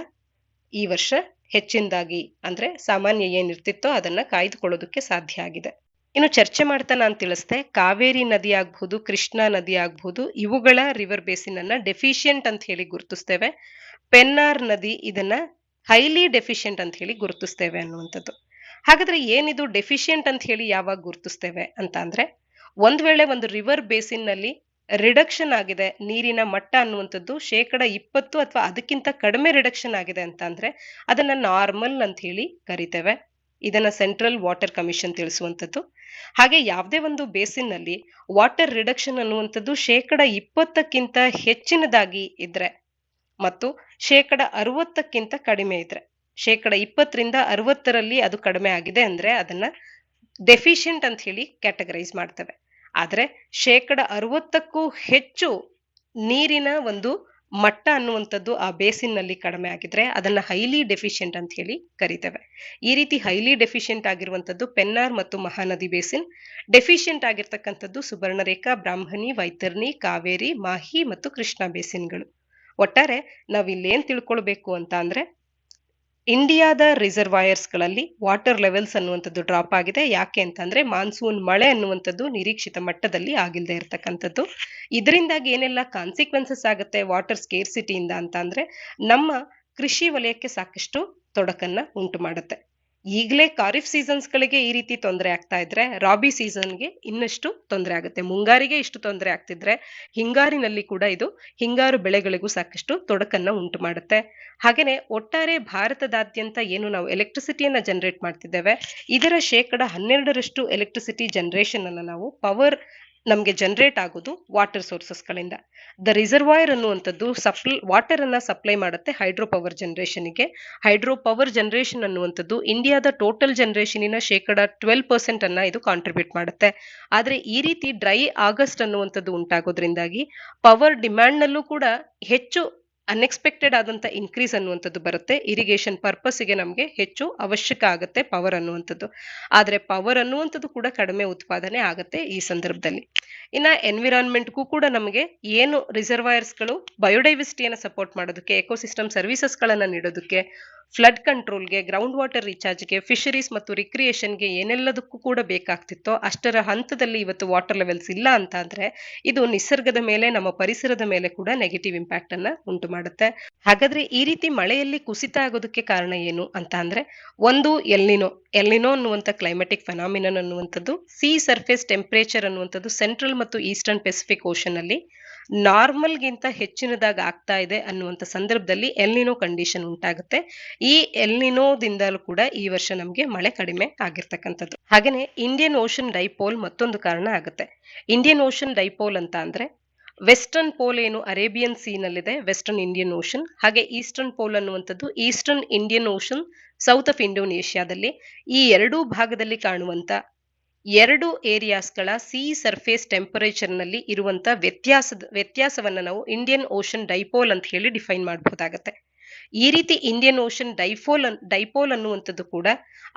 ಈ ವರ್ಷ ಹೆಚ್ಚಿನದಾಗಿ ಅಂದ್ರೆ ಸಾಮಾನ್ಯ ಏನಿರ್ತಿತ್ತೋ ಅದನ್ನ ಕಾಯ್ದುಕೊಳ್ಳೋದಕ್ಕೆ ಸಾಧ್ಯ ಆಗಿದೆ. ಇನ್ನು ಚರ್ಚೆ ಮಾಡ್ತಾ ನಾನು ತಿಳಿಸ್ದೆ, ಕಾವೇರಿ ನದಿ ಆಗ್ಬಹುದು, ಕೃಷ್ಣಾ ನದಿ ಆಗ್ಬಹುದು, ಇವುಗಳ ರಿವರ್ ಬೇಸಿನ್ ಅನ್ನ ಡೆಫಿಷಿಯಂಟ್ ಅಂತ ಹೇಳಿ ಗುರುತಿಸ್ತೇವೆ. ಪೆನ್ನಾರ್ ನದಿ ಇದನ್ನ ಹೈಲಿ ಡೆಫಿಷಿಯಂಟ್ ಅಂತ ಹೇಳಿ ಗುರುತಿಸ್ತೇವೆ ಅನ್ನುವಂಥದ್ದು. ಹಾಗಾದ್ರೆ ಏನಿದು ಡೆಫಿಷಿಯಂಟ್ ಅಂತ ಹೇಳಿ ಯಾವಾಗ ಗುರುತಿಸ್ತೇವೆ ಅಂತ ಅಂದ್ರೆ, ಒಂದ್ ವೇಳೆ ಒಂದು ರಿವರ್ ಬೇಸಿನ್ ನಲ್ಲಿ ರಿಡಕ್ಷನ್ ಆಗಿದೆ, ನೀರಿನ ಮಟ್ಟ ಅನ್ನುವಂಥದ್ದು 20% ಅಥವಾ ಅದಕ್ಕಿಂತ ಕಡಿಮೆ ರಿಡಕ್ಷನ್ ಆಗಿದೆ ಅಂತ ಅಂದ್ರೆ ಅದನ್ನ ನಾರ್ಮಲ್ ಅಂತ ಹೇಳಿ ಕರಿತೇವೆ. ಇದನ್ನ ಸೆಂಟ್ರಲ್ ವಾಟರ್ ಕಮಿಷನ್ ತಿಳಿಸುವಂಥದ್ದು. ಹಾಗೆ ಯಾವುದೇ ಒಂದು ಬೇಸಿನ್ ನಲ್ಲಿ ವಾಟರ್ ರಿಡಕ್ಷನ್ ಅನ್ನುವಂಥದ್ದು 20%ಕ್ಕಿಂತ ಹೆಚ್ಚಿನದಾಗಿ ಇದ್ರೆ ಮತ್ತು 60%ಕ್ಕಿಂತ ಕಡಿಮೆ ಇದ್ರೆ, 20%ರಿಂದ 60% ಅದು ಕಡಿಮೆ ಆಗಿದೆ ಅಂದ್ರೆ ಅದನ್ನ ಡೆಫಿಷಿಯಂಟ್ ಅಂತ ಹೇಳಿ ಕ್ಯಾಟಗರೈಸ್ ಮಾಡ್ತೇವೆ. ಆದ್ರೆ 60%ಕ್ಕೂ ಹೆಚ್ಚು ನೀರಿನ ಒಂದು ಮಟ್ಟ ಅನ್ನುವಂಥದ್ದು ಆ ಬೇಸಿನ್ ನಲ್ಲಿ ಕಡಿಮೆ ಆಗಿದ್ರೆ ಅದನ್ನ ಹೈಲಿ ಡೆಫಿಷಿಯಂಟ್ ಅಂತ ಹೇಳಿ ಕರಿತೇವೆ. ಈ ರೀತಿ ಹೈಲಿ ಡೆಫಿಷಿಯಂಟ್ ಆಗಿರುವಂತದ್ದು ಪೆನ್ನಾರ್ ಮತ್ತು ಮಹಾನದಿ ಬೇಸಿನ್. ಡೆಫಿಷಿಯಂಟ್ ಆಗಿರ್ತಕ್ಕಂಥದ್ದು ಸುವರ್ಣರೇಖಾ, ಬ್ರಾಹ್ಮಣಿ, ವೈತರ್ಣಿ, ಕಾವೇರಿ, ಮಾಹಿ ಮತ್ತು ಕೃಷ್ಣಾ ಬೇಸಿನ್ಗಳು. ಒಟ್ಟಾರೆ ನಾವಿಲ್ಲೇನ್ ತಿಳ್ಕೊಳ್ಬೇಕು ಅಂತ ಅಂದ್ರೆ, ಇಂಡಿಯಾದ ರಿಸರ್ವಾಯರ್ಸ್ ಗಳಲ್ಲಿ ವಾಟರ್ ಲೆವೆಲ್ಸ್ ಅನ್ನುವಂಥದ್ದು ಡ್ರಾಪ್ ಆಗಿದೆ. ಯಾಕೆ ಅಂತಂದ್ರೆ ಮಾನ್ಸೂನ್ ಮಳೆ ಅನ್ನುವಂಥದ್ದು ನಿರೀಕ್ಷಿತ ಮಟ್ಟದಲ್ಲಿ ಆಗಿಲ್ಲದೆ ಇರತಕ್ಕಂಥದ್ದು. ಇದರಿಂದಾಗಿ ಏನೆಲ್ಲ ಕಾನ್ಸಿಕ್ವೆನ್ಸಸ್ ಆಗುತ್ತೆ ವಾಟರ್ ಸ್ಕೇರ್ಸಿಟಿಯಿಂದ ಅಂತ ಅಂದ್ರೆ, ನಮ್ಮ ಕೃಷಿ ವಲಯಕ್ಕೆ ಸಾಕಷ್ಟು ತೊಡಕನ್ನ ಉಂಟು ಮಾಡುತ್ತೆ. ಈಗಲೇ ಖಾರಿಫ್ ಸೀಸನ್ಸ್ಗಳಿಗೆ ಈ ರೀತಿ ತೊಂದರೆ ಆಗ್ತಾ ಇದ್ರೆ ರಾಬಿ ಸೀಸನ್ಗೆ ಇನ್ನಷ್ಟು ತೊಂದರೆ ಆಗುತ್ತೆ. ಮುಂಗಾರಿಗೆ ಇಷ್ಟು ತೊಂದರೆ ಆಗ್ತಿದ್ರೆ ಹಿಂಗಾರಿನಲ್ಲಿ ಕೂಡ ಇದು ಹಿಂಗಾರು ಬೆಳೆಗಳಿಗೂ ಸಾಕಷ್ಟು ತೊಡಕನ್ನ ಉಂಟು ಮಾಡುತ್ತೆ. ಹಾಗೇನೆ ಒಟ್ಟಾರೆ ಭಾರತದಾದ್ಯಂತ ಏನು ನಾವು ಎಲೆಕ್ಟ್ರಿಸಿಟಿಯನ್ನ ಜನರೇಟ್ ಮಾಡ್ತಿದ್ದೇವೆ, ಇದರ 12% ಎಲೆಕ್ಟ್ರಿಸಿಟಿ ಜನರೇಷನ್ ಅನ್ನ ನಾವು ಪವರ್ ನಮಗೆ ಜನರೇಟ್ ಆಗೋದು ವಾಟರ್ ಸೋರ್ಸಸ್ ಗಳಿಂದ. ದ ರಿಸರ್ವಾಯರ್ ಅನ್ನುವಂಥದ್ದು ವಾಟರ್ ಅನ್ನ ಸಪ್ಲೈ ಮಾಡುತ್ತೆ ಹೈಡ್ರೋ ಪವರ್ ಜನರೇಷನ್ಗೆ. ಹೈಡ್ರೋ ಪವರ್ ಜನರೇಷನ್ ಅನ್ನುವಂಥದ್ದು ಇಂಡಿಯಾದ ಟೋಟಲ್ ಜನರೇಷನಿನ 12% ಅನ್ನ ಇದು ಕಾಂಟ್ರಿಬ್ಯೂಟ್ ಮಾಡುತ್ತೆ. ಆದ್ರೆ ಈ ರೀತಿ ಡ್ರೈ ಆಗಸ್ಟ್ ಅನ್ನುವಂಥದ್ದು ಉಂಟಾಗೋದ್ರಿಂದಾಗಿ ಪವರ್ ಡಿಮ್ಯಾಂಡ್ ನಲ್ಲೂ ಕೂಡ ಹೆಚ್ಚು ಅನ್ಎಕ್ಸ್ಪೆಕ್ಟೆಡ್ ಆದಂತ ಇನ್ಕ್ರೀಸ್ ಅನ್ನುವಂಥದ್ದು ಬರುತ್ತೆ. ಇರಿಗೇಷನ್ ಪರ್ಪಸ್ಗೆ ನಮಗೆ ಹೆಚ್ಚು ಅವಶ್ಯಕ ಆಗುತ್ತೆ ಪವರ್ ಅನ್ನುವಂಥದ್ದು. ಆದ್ರೆ ಪವರ್ ಅನ್ನುವಂಥದ್ದು ಕೂಡ ಕಡಿಮೆ ಉತ್ಪಾದನೆ ಆಗುತ್ತೆ ಈ ಸಂದರ್ಭದಲ್ಲಿ. ಇನ್ನ ಎನ್ವಿರಾನ್ಮೆಂಟ್ಗೂ ಕೂಡ ನಮಗೆ ಏನು ರಿಸರ್ವಾಯರ್ಸ್ಗಳು ಬಯೋಡೈವರ್ಸಿಟಿಯನ್ನು ಸಪೋರ್ಟ್ ಮಾಡೋದಕ್ಕೆ, ಎಕೋಸಿಸ್ಟಮ್ ಸರ್ವಿಸಸ್ ಗಳನ್ನ ನೀಡೋದಕ್ಕೆ, ಫ್ಲಡ್ ಕಂಟ್ರೋಲ್ಗೆ, ಗ್ರೌಂಡ್ ವಾಟರ್ ರೀಚಾರ್ಜ್ಗೆ, ಫಿಶರೀಸ್ ಮತ್ತು ರಿಕ್ರಿಯೇಷನ್ಗೆ ಏನೆಲ್ಲದಕ್ಕೂ ಕೂಡ ಬೇಕಾಗ್ತಿತ್ತೋ ಅಷ್ಟರ ಹಂತದಲ್ಲಿ ಇವತ್ತು ವಾಟರ್ ಲೆವೆಲ್ಸ್ ಇಲ್ಲ ಅಂತ ಅಂದ್ರೆ ಇದು ನಿಸರ್ಗದ ಮೇಲೆ, ನಮ್ಮ ಪರಿಸರದ ಮೇಲೆ ಕೂಡ ನೆಗೆಟಿವ್ ಇಂಪ್ಯಾಕ್ಟ್ ಅನ್ನ ಉಂಟು ಮಾಡುತ್ತೆ. ಹಾಗಾದ್ರೆ ಈ ರೀತಿ ಮಳೆಯಲ್ಲಿ ಕುಸಿತ ಆಗೋದಕ್ಕೆ ಕಾರಣ ಏನು ಅಂತ ಅಂದ್ರೆ, ಒಂದು ಎಲ್ನಿನೋ ಅನ್ನುವಂಥ ಕ್ಲೈಮೆಟಿಕ್ ಫೆನಾಮಿನನ್ ಅನ್ನುವಂಥದ್ದು ಸಿ ಸರ್ಫೇಸ್ ಟೆಂಪರೇಚರ್ ಅನ್ನುವಂಥದ್ದು ಸೆಂಟ್ರಲ್ ಮತ್ತು ಈಸ್ಟರ್ನ್ ಪೆಸಿಫಿಕ್ ಓಷನ್ ಅಲ್ಲಿ ನಾರ್ಮಲ್ಗಿಂತ ಹೆಚ್ಚಿನದಾಗಿ ಆಗ್ತಾ ಇದೆ ಅನ್ನುವಂಥ ಸಂದರ್ಭದಲ್ಲಿ ಎಲ್ನಿನೋ ಕಂಡೀಷನ್ ಉಂಟಾಗುತ್ತೆ. ಈ ಎಲ್ನಿನೋದಿಂದಲೂ ಕೂಡ ಈ ವರ್ಷ ನಮಗೆ ಮಳೆ ಕಡಿಮೆ ಆಗಿರ್ತಕ್ಕಂಥದ್ದು. ಹಾಗೇನೆ ಇಂಡಿಯನ್ ಓಷನ್ ಡೈಪೋಲ್ ಮತ್ತೊಂದು ಕಾರಣ ಆಗುತ್ತೆ. ಇಂಡಿಯನ್ ಓಷನ್ ಡೈಪೋಲ್ ಅಂತ ಅಂದ್ರೆ ವೆಸ್ಟರ್ನ್ ಪೋಲ್ ಏನು ಅರೇಬಿಯನ್ ಸೀ ನಲ್ಲಿದೆ, ವೆಸ್ಟರ್ನ್ ಇಂಡಿಯನ್ ಓಷನ್, ಹಾಗೆ ಈಸ್ಟರ್ನ್ ಪೋಲ್ ಅನ್ನುವಂಥದ್ದು eastern Indian ocean south of ಇಂಡೋನೇಷ್ಯಾದಲ್ಲಿ, ಈ ಎರಡೂ ಭಾಗದಲ್ಲಿ ಕಾಣುವಂತ ಎರಡು ಏರಿಯಾಸ್ಗಳ ಸಿ ಸರ್ಫೇಸ್ ಟೆಂಪರೇಚರ್ ನಲ್ಲಿ ಇರುವಂತ ವ್ಯತ್ಯಾಸವನ್ನ ನಾವು ಇಂಡಿಯನ್ ಓಷನ್ ಡೈಪೋಲ್ ಅಂತ ಹೇಳಿ ಡಿಫೈನ್ ಮಾಡಬಹುದಾಗತ್ತೆ. ಈ ರೀತಿ ಇಂಡಿಯನ್ ಓಷನ್ ಡೈಪೋಲ್ ಅನ್ನುವಂಥದ್ದು ಕೂಡ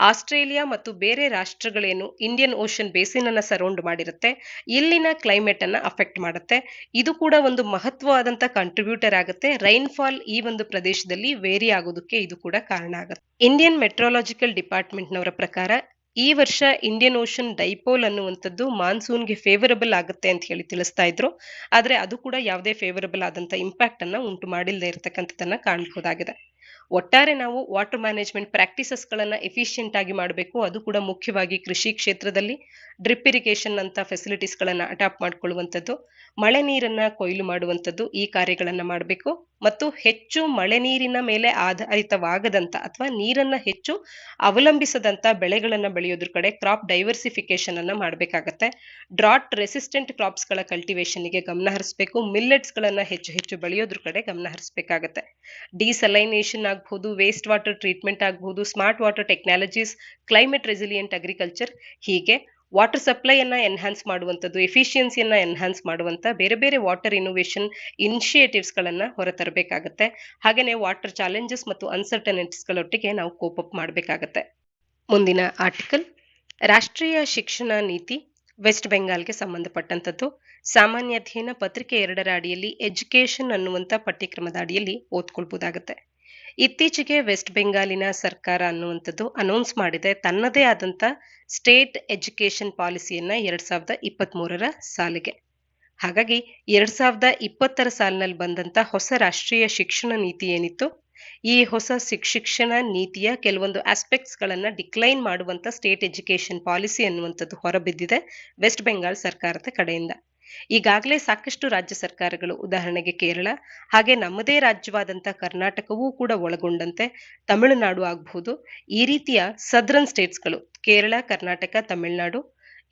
ಆಸ್ಟ್ರೇಲಿಯಾ ಮತ್ತು ಬೇರೆ ರಾಷ್ಟ್ರಗಳೇನು ಇಂಡಿಯನ್ ಓಷನ್ ಬೇಸಿನ್ ಅನ್ನ ಸರೌಂಡ್ ಮಾಡಿರುತ್ತೆ, ಇಲ್ಲಿನ ಕ್ಲೈಮೇಟ್ ಅನ್ನ ಅಫೆಕ್ಟ್ ಮಾಡುತ್ತೆ. ಇದು ಕೂಡ ಒಂದು ಮಹತ್ವವಾದಂತ ಕಂಟ್ರಿಬ್ಯೂಟರ್ ಆಗುತ್ತೆ. ರೈನ್ಫಾಲ್ ಈ ಒಂದು ಪ್ರದೇಶದಲ್ಲಿ ವೇರಿ ಆಗೋದಕ್ಕೆ ಇದು ಕೂಡ ಕಾರಣ ಆಗುತ್ತೆ. ಇಂಡಿಯನ್ ಮೆಟ್ರೋಲಾಜಿಕಲ್ ಡಿಪಾರ್ಟ್ಮೆಂಟ್ ನವರ ಪ್ರಕಾರ ಈ ವರ್ಷ ಇಂಡಿಯನ್ ಓಷನ್ ಡೈಪೋಲ್ ಅನ್ನುವಂಥದ್ದು ಮಾನ್ಸೂನ್ಗೆ ಫೇವರಬಲ್ ಆಗುತ್ತೆ ಅಂತ ಹೇಳಿ ತಿಳಿಸ್ತಾ ಇದ್ರು. ಆದ್ರೆ ಅದು ಕೂಡ ಯಾವುದೇ ಫೇವರಬಲ್ ಆದಂತ ಇಂಪ್ಯಾಕ್ಟ್ ಅನ್ನ ಉಂಟು ಮಾಡಿಲ್ಲದೆ ಇರತಕ್ಕಂಥದ್ದನ್ನ ಕಾಣಬಹುದಾಗಿದೆ. ಒಟ್ಟಾರೆ ನಾವು ವಾಟರ್ ಮ್ಯಾನೇಜ್ಮೆಂಟ್ ಪ್ರಾಕ್ಟೀಸಸ್ ಗಳನ್ನ ಎಫಿಷಿಯಂಟ್ ಆಗಿ ಮಾಡಬೇಕು. ಅದು ಕೂಡ ಮುಖ್ಯವಾಗಿ ಕೃಷಿ ಕ್ಷೇತ್ರದಲ್ಲಿ ಡ್ರಿಪ್ ಇರಿಗೇಷನ್ ಅಂತ ಫೆಸಿಲಿಟೀಸ್ ಗಳನ್ನ ಅಡಾಪ್ಟ್ ಮಾಡ್ಕೊಳ್ಳುವಂಥದ್ದು, ಮಳೆ ನೀರನ್ನ ಕೊಯ್ಲು ಮಾಡುವಂಥದ್ದು, ಈ ಕಾರ್ಯಗಳನ್ನ ಮಾಡಬೇಕು. ಮತ್ತು ಹೆಚ್ಚು ಮಳೆ ನೀರಿನ ಮೇಲೆ ಆಧಾರಿತವಾಗದಂತ ಅಥವಾ ನೀರನ್ನ ಹೆಚ್ಚು ಅವಲಂಬಿಸದಂತ ಬೆಳೆಗಳನ್ನ ಬೆಳೆಯೋದ್ರ ಕಡೆ ಕ್ರಾಪ್ ಡೈವರ್ಸಿಫಿಕೇಶನ್ ಅನ್ನ ಮಾಡಬೇಕಾಗತ್ತೆ. ಡ್ರಾಟ್ ರೆಸಿಸ್ಟೆಂಟ್ ಕ್ರಾಪ್ಸ್ ಗಳ ಕಲ್ಟಿವೇಶನ್ ಗೆ ಗಮನ ಹರಿಸಬೇಕು. ಮಿಲ್ಲೆಟ್ಸ್ ಗಳನ್ನ ಹೆಚ್ಚು ಬೆಳೆಯೋದ್ರ ಕಡೆ ಗಮನ ಹರಿಸಬೇಕಾಗತ್ತೆ. ಡಿಸಲೈನೇಷನ್ ಆಗಬಹುದು, ವೇಸ್ಟ್ ವಾಟರ್ ಟ್ರೀಟ್ಮೆಂಟ್ ಆಗಬಹುದು, smart water technologies, climate resilient agriculture, ಹೀಗೆ ವಾಟರ್ ಸಪ್ಲೈಯನ್ನ ಎನ್ಹಾನ್ಸ್ ಮಾಡುವಂಥದ್ದು, ಎಫಿಷಿಯನ್ಸಿಯನ್ನ ಎನ್ಹಾನ್ಸ್ ಮಾಡುವಂತ ಬೇರೆ ಬೇರೆ ವಾಟರ್ ಇನೋವೇಷನ್ ಇನಿಷಿಯೇಟಿವ್ಸ್ ಗಳನ್ನ ಹೊರತರಬೇಕಾಗತ್ತೆ. ಹಾಗೇನೆ ವಾಟರ್ ಚಾಲೆಂಜಸ್ ಮತ್ತು ಅನ್ಸರ್ಟನಿಟೀಸ್ ಗಳೊಟ್ಟಿಗೆ ನಾವು ಕೋಪ್ ಅಪ್ ಮಾಡಬೇಕಾಗತ್ತೆ. ಮುಂದಿನ ಆರ್ಟಿಕಲ್ ರಾಷ್ಟ್ರೀಯ ಶಿಕ್ಷಣ ನೀತಿ ವೆಸ್ಟ್ ಬೆಂಗಾಲ್ಗೆ ಸಂಬಂಧಪಟ್ಟಂತದ್ದು. ಸಾಮಾನ್ಯ ಅಧ್ಯಯನ ಪತ್ರಿಕೆ 2ರ ಅಡಿಯಲ್ಲಿ ಎಜುಕೇಶನ್ ಅನ್ನುವಂತ ಪಠ್ಯಕ್ರಮದ ಅಡಿಯಲ್ಲಿ ಓದ್ಕೊಳ್ಬಹುದಾಗತ್ತೆ. ಇತ್ತೀಚೆಗೆ ವೆಸ್ಟ್ ಬೆಂಗಾಲಿನ ಸರ್ಕಾರ ಅನ್ನುವಂಥದ್ದು ಅನೌನ್ಸ್ ಮಾಡಿದೆ ತನ್ನದೇ ಆದಂತ ಸ್ಟೇಟ್ ಎಜುಕೇಶನ್ ಪಾಲಿಸಿಯನ್ನ 2023ರ ಸಾಲಿಗೆ. ಹಾಗಾಗಿ 2020ರ ಸಾಲಿನಲ್ಲಿ ಬಂದಂತ ಹೊಸ ರಾಷ್ಟ್ರೀಯ ಶಿಕ್ಷಣ ನೀತಿ ಏನಿತ್ತು, ಈ ಹೊಸ ಶಿಕ್ಷಣ ನೀತಿಯ ಕೆಲವೊಂದು ಆಸ್ಪೆಕ್ಟ್ಸ್ ಗಳನ್ನ ಡಿಕ್ಲೈನ್ ಮಾಡುವಂತ ಸ್ಟೇಟ್ ಎಜುಕೇಶನ್ ಪಾಲಿಸಿ ಅನ್ನುವಂಥದ್ದು ಹೊರಬಿದ್ದಿದೆ ವೆಸ್ಟ್ ಬೆಂಗಾಲ್ ಸರ್ಕಾರದ ಕಡೆಯಿಂದ. ಈಗಾಗಲೇ ಸಾಕಷ್ಟು ರಾಜ್ಯ ಸರ್ಕಾರಗಳು, ಉದಾಹರಣೆಗೆ ಕೇರಳ, ಹಾಗೆ ನಮ್ಮದೇ ರಾಜ್ಯವಾದಂತ ಕರ್ನಾಟಕವೂ ಕೂಡ ಒಳಗೊಂಡಂತೆ ತಮಿಳುನಾಡು ಆಗಬಹುದು, ಈ ರೀತಿಯ ಸದರ್ನ್ ಸ್ಟೇಟ್ಸ್ಗಳು ಕೇರಳ, ಕರ್ನಾಟಕ, ತಮಿಳುನಾಡು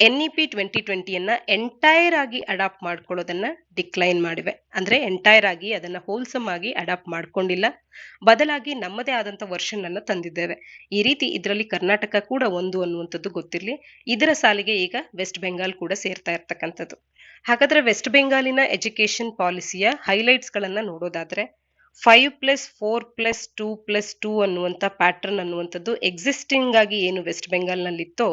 NEP 2020ಯನ್ನ ಎಂಟೈರ್ ಆಗಿ ಅಡಾಪ್ಟ್ ಮಾಡ್ಕೊಳ್ಳೋದನ್ನ ಡಿಕ್ಲೈನ್ ಮಾಡಿವೆ. ಅಂದ್ರೆ ಎಂಟೈರ್ ಆಗಿ ಅದನ್ನ ಹೋಲ್ಸಮ್ ಆಗಿ ಅಡಾಪ್ಟ್ ಮಾಡ್ಕೊಂಡಿಲ್ಲ, ಬದಲಾಗಿ ನಮ್ಮದೇ ಆದಂತ ವರ್ಷನ್ ಅನ್ನ ತಂದಿದ್ದೇವೆ. ಈ ರೀತಿ ಇದರಲ್ಲಿ ಕರ್ನಾಟಕ ಕೂಡ ಒಂದು ಅನ್ನುವಂಥದ್ದು ಗೊತ್ತಿರಲಿ. ಇದರ ಸಾಲಿಗೆ ಈಗ ವೆಸ್ಟ್ ಬೆಂಗಾಲ್ ಕೂಡ ಸೇರ್ತಾ ಇರ್ತಕ್ಕಂಥದ್ದು. ಹಾಗಾದ್ರೆ ವೆಸ್ಟ್ ಬೆಂಗಾಲಿನ ಎಜುಕೇಶನ್ ಪಾಲಿಸಿಯ ಹೈಲೈಟ್ಸ್ ಗಳನ್ನ ನೋಡೋದಾದ್ರೆ 5+4+2+2 ಅನ್ನುವಂಥ ಪ್ಯಾಟರ್ನ್ ಅನ್ನುವಂಥದ್ದು ಎಕ್ಸಿಸ್ಟಿಂಗ್ ಆಗಿ ಏನು ವೆಸ್ಟ್ ಬೆಂಗಾಲ್ ನಲ್ಲಿತ್ತೋ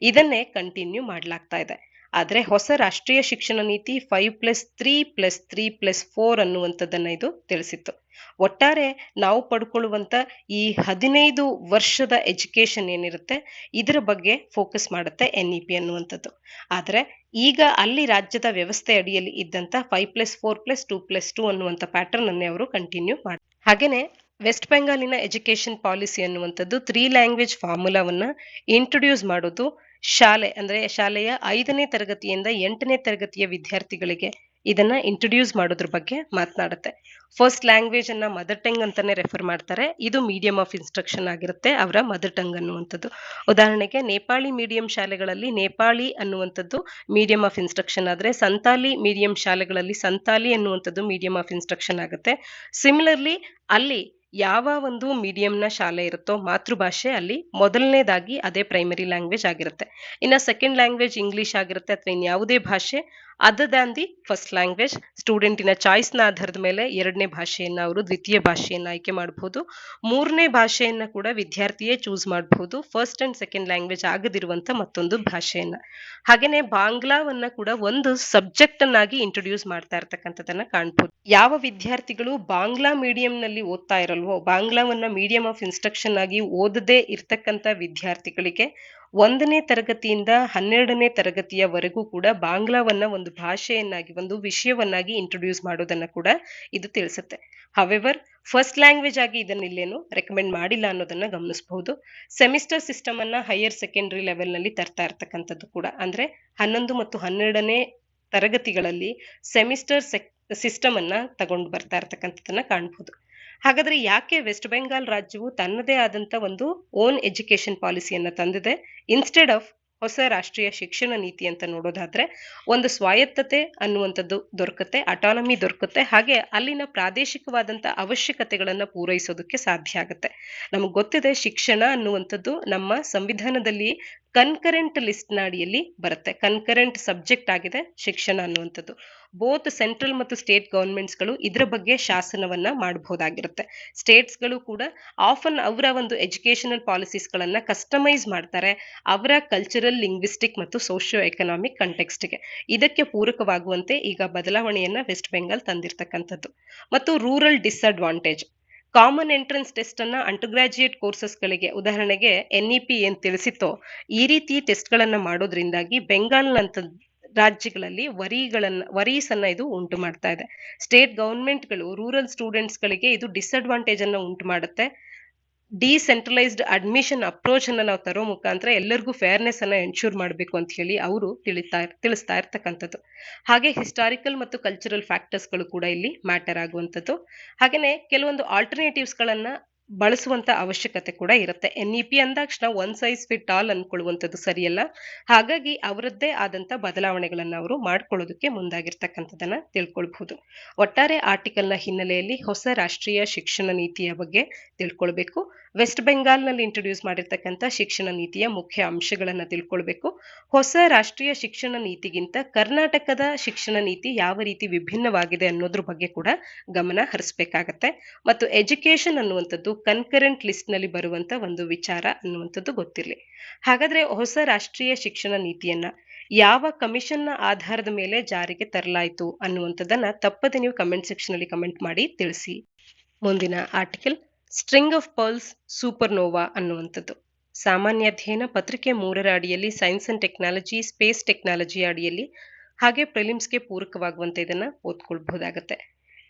ಇದನ್ನೇ ಕಂಟಿನ್ಯೂ ಮಾಡಲಾಗ್ತಾ ಇದೆ. ಆದ್ರೆ ಹೊಸ ರಾಷ್ಟ್ರೀಯ ಶಿಕ್ಷಣ ನೀತಿ 5+3+3+4 ಅನ್ನುವಂಥದ್ದನ್ನ ಇದು ತಿಳಿಸಿತ್ತು. ಒಟ್ಟಾರೆ ನಾವು ಪಡ್ಕೊಳ್ಳುವಂತ ಈ 15 ವರ್ಷದ ಎಜುಕೇಶನ್ ಏನಿರುತ್ತೆ ಇದರ ಬಗ್ಗೆ ಫೋಕಸ್ ಮಾಡುತ್ತೆ NEP ಅನ್ನುವಂಥದ್ದು. ಆದ್ರೆ ಈಗ ಅಲ್ಲಿ ರಾಜ್ಯದ ವ್ಯವಸ್ಥೆ ಅಡಿಯಲ್ಲಿ ಇದ್ದಂತ 5+4+2+2 ಅನ್ನುವಂಥ ಪ್ಯಾಟರ್ನ್ ಅನ್ನೇ ಅವರು ಕಂಟಿನ್ಯೂ ಮಾಡಿ. ಹಾಗೇನೆ ವೆಸ್ಟ್ ಬೆಂಗಾಲಿನ ಎಜುಕೇಶನ್ ಪಾಲಿಸಿ ಅನ್ನುವಂಥದ್ದು 3 ಲ್ಯಾಂಗ್ವೇಜ್ ಫಾರ್ಮುಲಾವನ್ನ ಇಂಟ್ರೊಡ್ಯೂಸ್ ಮಾಡೋದು ಶಾಲೆ ಅಂದ್ರೆ ಶಾಲೆಯ 5ನೇ ತರಗತಿಯಿಂದ 8ನೇ ತರಗತಿಯ ವಿದ್ಯಾರ್ಥಿಗಳಿಗೆ ಇದನ್ನ ಇಂಟ್ರೊಡ್ಯೂಸ್ ಮಾಡೋದ್ರ ಬಗ್ಗೆ ಮಾತನಾಡುತ್ತೆ. ಫಸ್ಟ್ ಲ್ಯಾಂಗ್ವೇಜ್ ಅನ್ನ ಮದರ್ ಟಂಗ್ ಅಂತಾನೆ ರೆಫರ್ ಮಾಡ್ತಾರೆ. ಇದು ಮೀಡಿಯಂ ಆಫ್ ಇನ್ಸ್ಟ್ರಕ್ಷನ್ ಆಗಿರುತ್ತೆ, ಅವರ ಮದರ್ ಟಂಗ್ ಅನ್ನುವಂಥದ್ದು. ಉದಾಹರಣೆಗೆ ನೇಪಾಳಿ ಮೀಡಿಯಂ ಶಾಲೆಗಳಲ್ಲಿ ನೇಪಾಳಿ ಅನ್ನುವಂಥದ್ದು ಮೀಡಿಯಂ ಆಫ್ ಇನ್ಸ್ಟ್ರಕ್ಷನ್ ಆದ್ರೆ, ಸಂತಾಲಿ ಮೀಡಿಯಂ ಶಾಲೆಗಳಲ್ಲಿ ಸಂತಾಲಿ ಅನ್ನುವಂಥದ್ದು ಮೀಡಿಯಂ ಆಫ್ ಇನ್ಸ್ಟ್ರಕ್ಷನ್ ಆಗುತ್ತೆ. ಸಿಮಿಲರ್ಲಿ ಅಲ್ಲಿ ಯಾವ ಒಂದು ಮೀಡಿಯಂನ ಶಾಲೆ ಇರುತ್ತೋ ಮಾತೃಭಾಷೆ ಅಲ್ಲಿ ಮೊದಲನೇದಾಗಿ ಅದೇ ಪ್ರೈಮರಿ ಲ್ಯಾಂಗ್ವೇಜ್ ಆಗಿರುತ್ತೆ. ಇನ್ನು ಸೆಕೆಂಡ್ ಲ್ಯಾಂಗ್ವೇಜ್ ಇಂಗ್ಲಿಷ್ ಆಗಿರುತ್ತೆ ಅಥವಾ ಇನ್ಯಾವುದೇ ಭಾಷೆ other than the first language. ಸ್ಟೂಡೆಂಟಿನ ಚಾಯ್ಸ್ನ ಆಧಾರದ ಮೇಲೆ 2ನೇ ಭಾಷೆಯನ್ನ ಅವರು ದ್ವಿತೀಯ ಭಾಷೆಯನ್ನ ಆಯ್ಕೆ ಮಾಡಬಹುದು. 3ನೇ ಭಾಷೆಯನ್ನ ಕೂಡ ವಿದ್ಯಾರ್ಥಿಯೇ ಚೂಸ್ ಮಾಡಬಹುದು, ಫಸ್ಟ್ ಅಂಡ್ ಸೆಕೆಂಡ್ ಲ್ಯಾಂಗ್ವೇಜ್ ಆಗದಿರುವಂತ ಮತ್ತೊಂದು ಭಾಷೆಯನ್ನ. ಹಾಗೇನೆ ಬಾಂಗ್ಲಾವನ್ನ ಕೂಡ ಒಂದು ಸಬ್ಜೆಕ್ಟ್ ಅನ್ನಾಗಿ ಇಂಟ್ರೊಡ್ಯೂಸ್ ಮಾಡ್ತಾ ಇರ್ತಕ್ಕಂಥದ್ದನ್ನ ಕಾಣ್ಬೋದು. ಯಾವ ವಿದ್ಯಾರ್ಥಿಗಳು ಬಾಂಗ್ಲಾ ಮೀಡಿಯಂ ನಲ್ಲಿ ಓದ್ತಾ ಇರಲ್ವೋ, ಬಾಂಗ್ಲಾವನ್ನ ಮೀಡಿಯಂ ಆಫ್ ಇನ್ಸ್ಟ್ರಕ್ಷನ್ ಆಗಿ ಓದದೇ ಇರ್ತಕ್ಕಂಥ ವಿದ್ಯಾರ್ಥಿಗಳಿಗೆ 1ನೇ ತರಗತಿಯಿಂದ 12ನೇ ತರಗತಿಯವರೆಗೂ ಕೂಡ ಬಾಂಗ್ಲಾವನ್ನ ಒಂದು ಭಾಷೆಯನ್ನಾಗಿ ಒಂದು ವಿಷಯವನ್ನಾಗಿ ಇಂಟ್ರೊಡ್ಯೂಸ್ ಮಾಡೋದನ್ನ ಕೂಡ ಇದು ತಿಳಿಸುತ್ತೆ. ಹವೆವರ್ ಫಸ್ಟ್ ಲ್ಯಾಂಗ್ವೇಜ್ ಆಗಿ ಇದನ್ನ ಇಲ್ಲೇನು ರೆಕಮೆಂಡ್ ಮಾಡಿಲ್ಲ ಅನ್ನೋದನ್ನ ಗಮನಿಸಬಹುದು. ಸೆಮಿಸ್ಟರ್ ಸಿಸ್ಟಮ್ ಅನ್ನ ಹೈಯರ್ ಸೆಕೆಂಡರಿ ಲೆವೆಲ್ ನಲ್ಲಿ ತರ್ತಾ ಇರ್ತಕ್ಕಂಥದ್ದು ಕೂಡ ಅಂದ್ರೆ 11 ಮತ್ತು 12ನೇ ತರಗತಿಗಳಲ್ಲಿ ಸೆಮಿಸ್ಟರ್ ಸಿಸ್ಟಮ್ ಅನ್ನ ತಗೊಂಡು ಬರ್ತಾ ಇರ್ತಕ್ಕಂಥದ್ದನ್ನ ಕಾಣಬಹುದು. ಹಾಗಾದ್ರೆ ಯಾಕೆ ವೆಸ್ಟ್ ಬೆಂಗಾಲ್ ರಾಜ್ಯವು ತನ್ನದೇ ಆದಂತ ಒಂದು ಓನ್ ಎಜುಕೇಶನ್ ಪಾಲಿಸಿಯನ್ನ ತಂದಿದೆ ಇನ್ಸ್ಟೆಡ್ ಆಫ್ ಹೊಸ ರಾಷ್ಟ್ರೀಯ ಶಿಕ್ಷಣ ನೀತಿ ಅಂತ ನೋಡೋದಾದ್ರೆ? ಒಂದು ಸ್ವಾಯತ್ತತೆ ಅನ್ನುವಂಥದ್ದು ದೊರಕುತ್ತೆ, ಅಟಾನಮಿ ದೊರಕುತ್ತೆ, ಹಾಗೆ ಅಲ್ಲಿನ ಪ್ರಾದೇಶಿಕವಾದಂತ ಅವಶ್ಯಕತೆಗಳನ್ನ ಪೂರೈಸೋದಕ್ಕೆ ಸಾಧ್ಯ ಆಗುತ್ತೆ. ನಮಗೆ ಗೊತ್ತಿದೆ ಶಿಕ್ಷಣ ಅನ್ನುವಂಥದ್ದು ನಮ್ಮ ಸಂವಿಧಾನದಲ್ಲಿ ಕನ್ಕರೆಂಟ್ ಲಿಸ್ಟ್ ನ ಅಡಿಯಲ್ಲಿ ಬರುತ್ತೆ. ಕನ್ಕರೆಂಟ್ ಸಬ್ಜೆಕ್ಟ್ ಆಗಿದೆ ಶಿಕ್ಷಣ ಅನ್ನುವಂಥದ್ದು. ಬೋತ್ ಸೆಂಟ್ರಲ್ ಮತ್ತು ಸ್ಟೇಟ್ ಗವರ್ಮೆಂಟ್ಸ್ ಗಳು ಇದ್ರ ಬಗ್ಗೆ ಶಾಸನವನ್ನ ಮಾಡಬಹುದಾಗಿರುತ್ತೆ. ಸ್ಟೇಟ್ಸ್ ಗಳು ಕೂಡ ಆಫನ್ ಅವರ ಒಂದು ಎಜುಕೇಶನಲ್ ಪಾಲಿಸೀಸ್ ಗಳನ್ನ ಕಸ್ಟಮೈಸ್ ಮಾಡ್ತಾರೆ ಅವರ ಕಲ್ಚರಲ್, ಲಿಂಗ್ವಿಸ್ಟಿಕ್ ಮತ್ತು ಸೋಶಿಯೋ ಎಕನಾಮಿಕ್ ಕಂಟೆಕ್ಸ್ಟ್ಗೆ. ಇದಕ್ಕೆ ಪೂರಕವಾಗುವಂತೆ ಈಗ ಬದಲಾವಣೆಯನ್ನ ವೆಸ್ಟ್ ಬೆಂಗಾಲ್ ತಂದಿರತಕ್ಕಂಥದ್ದು. ಮತ್ತು rural disadvantage, common entrance test ಅನ್ನ ಅಂಡರ್ ಗ್ರಾಜುಯೇಟ್ ಕೋರ್ಸಸ್ ಗಳಿಗೆ, ಉದಾಹರಣೆಗೆ NEP ಏನ್ ತಿಳಿಸಿತ್ತೋ ಈ ರೀತಿ ಟೆಸ್ಟ್ ಗಳನ್ನ ಮಾಡೋದ್ರಿಂದಾಗಿ ಬೆಂಗಾಲ್ನಂತ ರಾಜ್ಯಗಳಲ್ಲಿ ವರೀಸ್ ಅನ್ನ ಇದು ಉಂಟು ಮಾಡ್ತಾ ಇದೆ. ಸ್ಟೇಟ್ ಗವರ್ಮೆಂಟ್ಗಳು ರೂರಲ್ ಸ್ಟೂಡೆಂಟ್ಸ್ ಗಳಿಗೆ ಇದು ಡಿಸ್ಅಡ್ವಾಂಟೇಜ್ ಅನ್ನ ಉಂಟು ಮಾಡುತ್ತೆ. ಡಿಸೆಂಟ್ರಲೈಸ್ಡ್ ಅಡ್ಮಿಷನ್ ಅಪ್ರೋಚ್ ಅನ್ನ ನಾವು ತರೋ ಮುಖಾಂತರ ಎಲ್ಲರಿಗೂ ಫೇರ್ನೆಸ್ ಅನ್ನ ಎನ್ಶೂರ್ ಮಾಡಬೇಕು ಅಂತ ಹೇಳಿ ಅವರು ತಿಳಿಸ್ತಾ ಇರ್ತಕ್ಕಂಥದ್ದು. ಹಾಗೆ ಹಿಸ್ಟಾರಿಕಲ್ ಮತ್ತು ಕಲ್ಚರಲ್ ಫ್ಯಾಕ್ಟರ್ಸ್ ಗಳು ಕೂಡ ಇಲ್ಲಿ ಮ್ಯಾಟರ್ ಆಗುವಂಥದ್ದು. ಹಾಗೇನೆ ಕೆಲವೊಂದು ಆಲ್ಟರ್ನೇಟಿವ್ಸ್ ಗಳನ್ನ ಬಳಸುವಂತ ಅವಶ್ಯಕತೆ ಕೂಡ ಇರುತ್ತೆ. NEP ಅಂದಾಕ್ಷಣ ಒನ್ ಸೈಜ್ ಫಿಟ್ ಆಲ್ ಅನ್ಕೊಳ್ಳುವಂಥದ್ದು ಸರಿಯಲ್ಲ. ಹಾಗಾಗಿ ಅವರದ್ದೇ ಆದಂತ ಬದಲಾವಣೆಗಳನ್ನ ಅವರು ಮಾಡ್ಕೊಳ್ಳೋದಕ್ಕೆ ಮುಂದಾಗಿರ್ತಕ್ಕಂಥದ್ದನ್ನ ತಿಳ್ಕೊಳ್ಬಹುದು. ಒಟ್ಟಾರೆ ಆರ್ಟಿಕಲ್ ನ ಹಿನ್ನೆಲೆಯಲ್ಲಿ ಹೊಸ ರಾಷ್ಟ್ರೀಯ ಶಿಕ್ಷಣ ನೀತಿಯ ಬಗ್ಗೆ ತಿಳ್ಕೊಳ್ಬೇಕು. ವೆಸ್ಟ್ ಬೆಂಗಾಲ್ನಲ್ಲಿ ಇಂಟ್ರೊಡ್ಯೂಸ್ ಮಾಡಿರ್ತಕ್ಕಂಥ ಶಿಕ್ಷಣ ನೀತಿಯ ಮುಖ್ಯ ಅಂಶಗಳನ್ನ ತಿಳ್ಕೊಳ್ಬೇಕು. ಹೊಸ ರಾಷ್ಟ್ರೀಯ ಶಿಕ್ಷಣ ನೀತಿಗಿಂತ ಕರ್ನಾಟಕದ ಶಿಕ್ಷಣ ನೀತಿ ಯಾವ ರೀತಿ ವಿಭಿನ್ನವಾಗಿದೆ ಅನ್ನೋದ್ರ ಬಗ್ಗೆ ಕೂಡ ಗಮನ ಹರಿಸಬೇಕಾಗತ್ತೆ. ಮತ್ತು ಎಜುಕೇಶನ್ ಅನ್ನುವಂಥದ್ದು ಕನ್ಕರೆಂಟ್ ಲಿಸ್ಟ್ ನಲ್ಲಿ ಬರುವಂತ ಒಂದು ವಿಚಾರ ಅನ್ನುವಂಥದ್ದು ಗೊತ್ತಿರಲಿ. ಹಾಗಾದ್ರೆ ಹೊಸ ರಾಷ್ಟ್ರೀಯ ಶಿಕ್ಷಣ ನೀತಿಯನ್ನ ಯಾವ ಕಮಿಷನ್ ನ ಆಧಾರದ ಮೇಲೆ ಜಾರಿಗೆ ತರಲಾಯಿತು ಅನ್ನುವಂಥದ್ದನ್ನ ತಪ್ಪದೆ ನೀವು ಕಮೆಂಟ್ ಸೆಕ್ಷನ್ ಅಲ್ಲಿ ಕಮೆಂಟ್ ಮಾಡಿ ತಿಳಿಸಿ. ಮುಂದಿನ article string of pearls supernova ಅನ್ನುವಂಥದ್ದು. ಸಾಮಾನ್ಯ ಅಧ್ಯಯನ ಪತ್ರಿಕೆ 3ರ ಅಡಿಯಲ್ಲಿ science and technology, space technology ಅಡಿಯಲ್ಲಿ, ಹಾಗೆ ಪ್ರಿಲಿಮ್ಸ್ಗೆ ಪೂರಕವಾಗುವಂತೆ ಇದನ್ನ ಓದ್ಕೊಳ್ಬಹುದಾಗತ್ತೆ.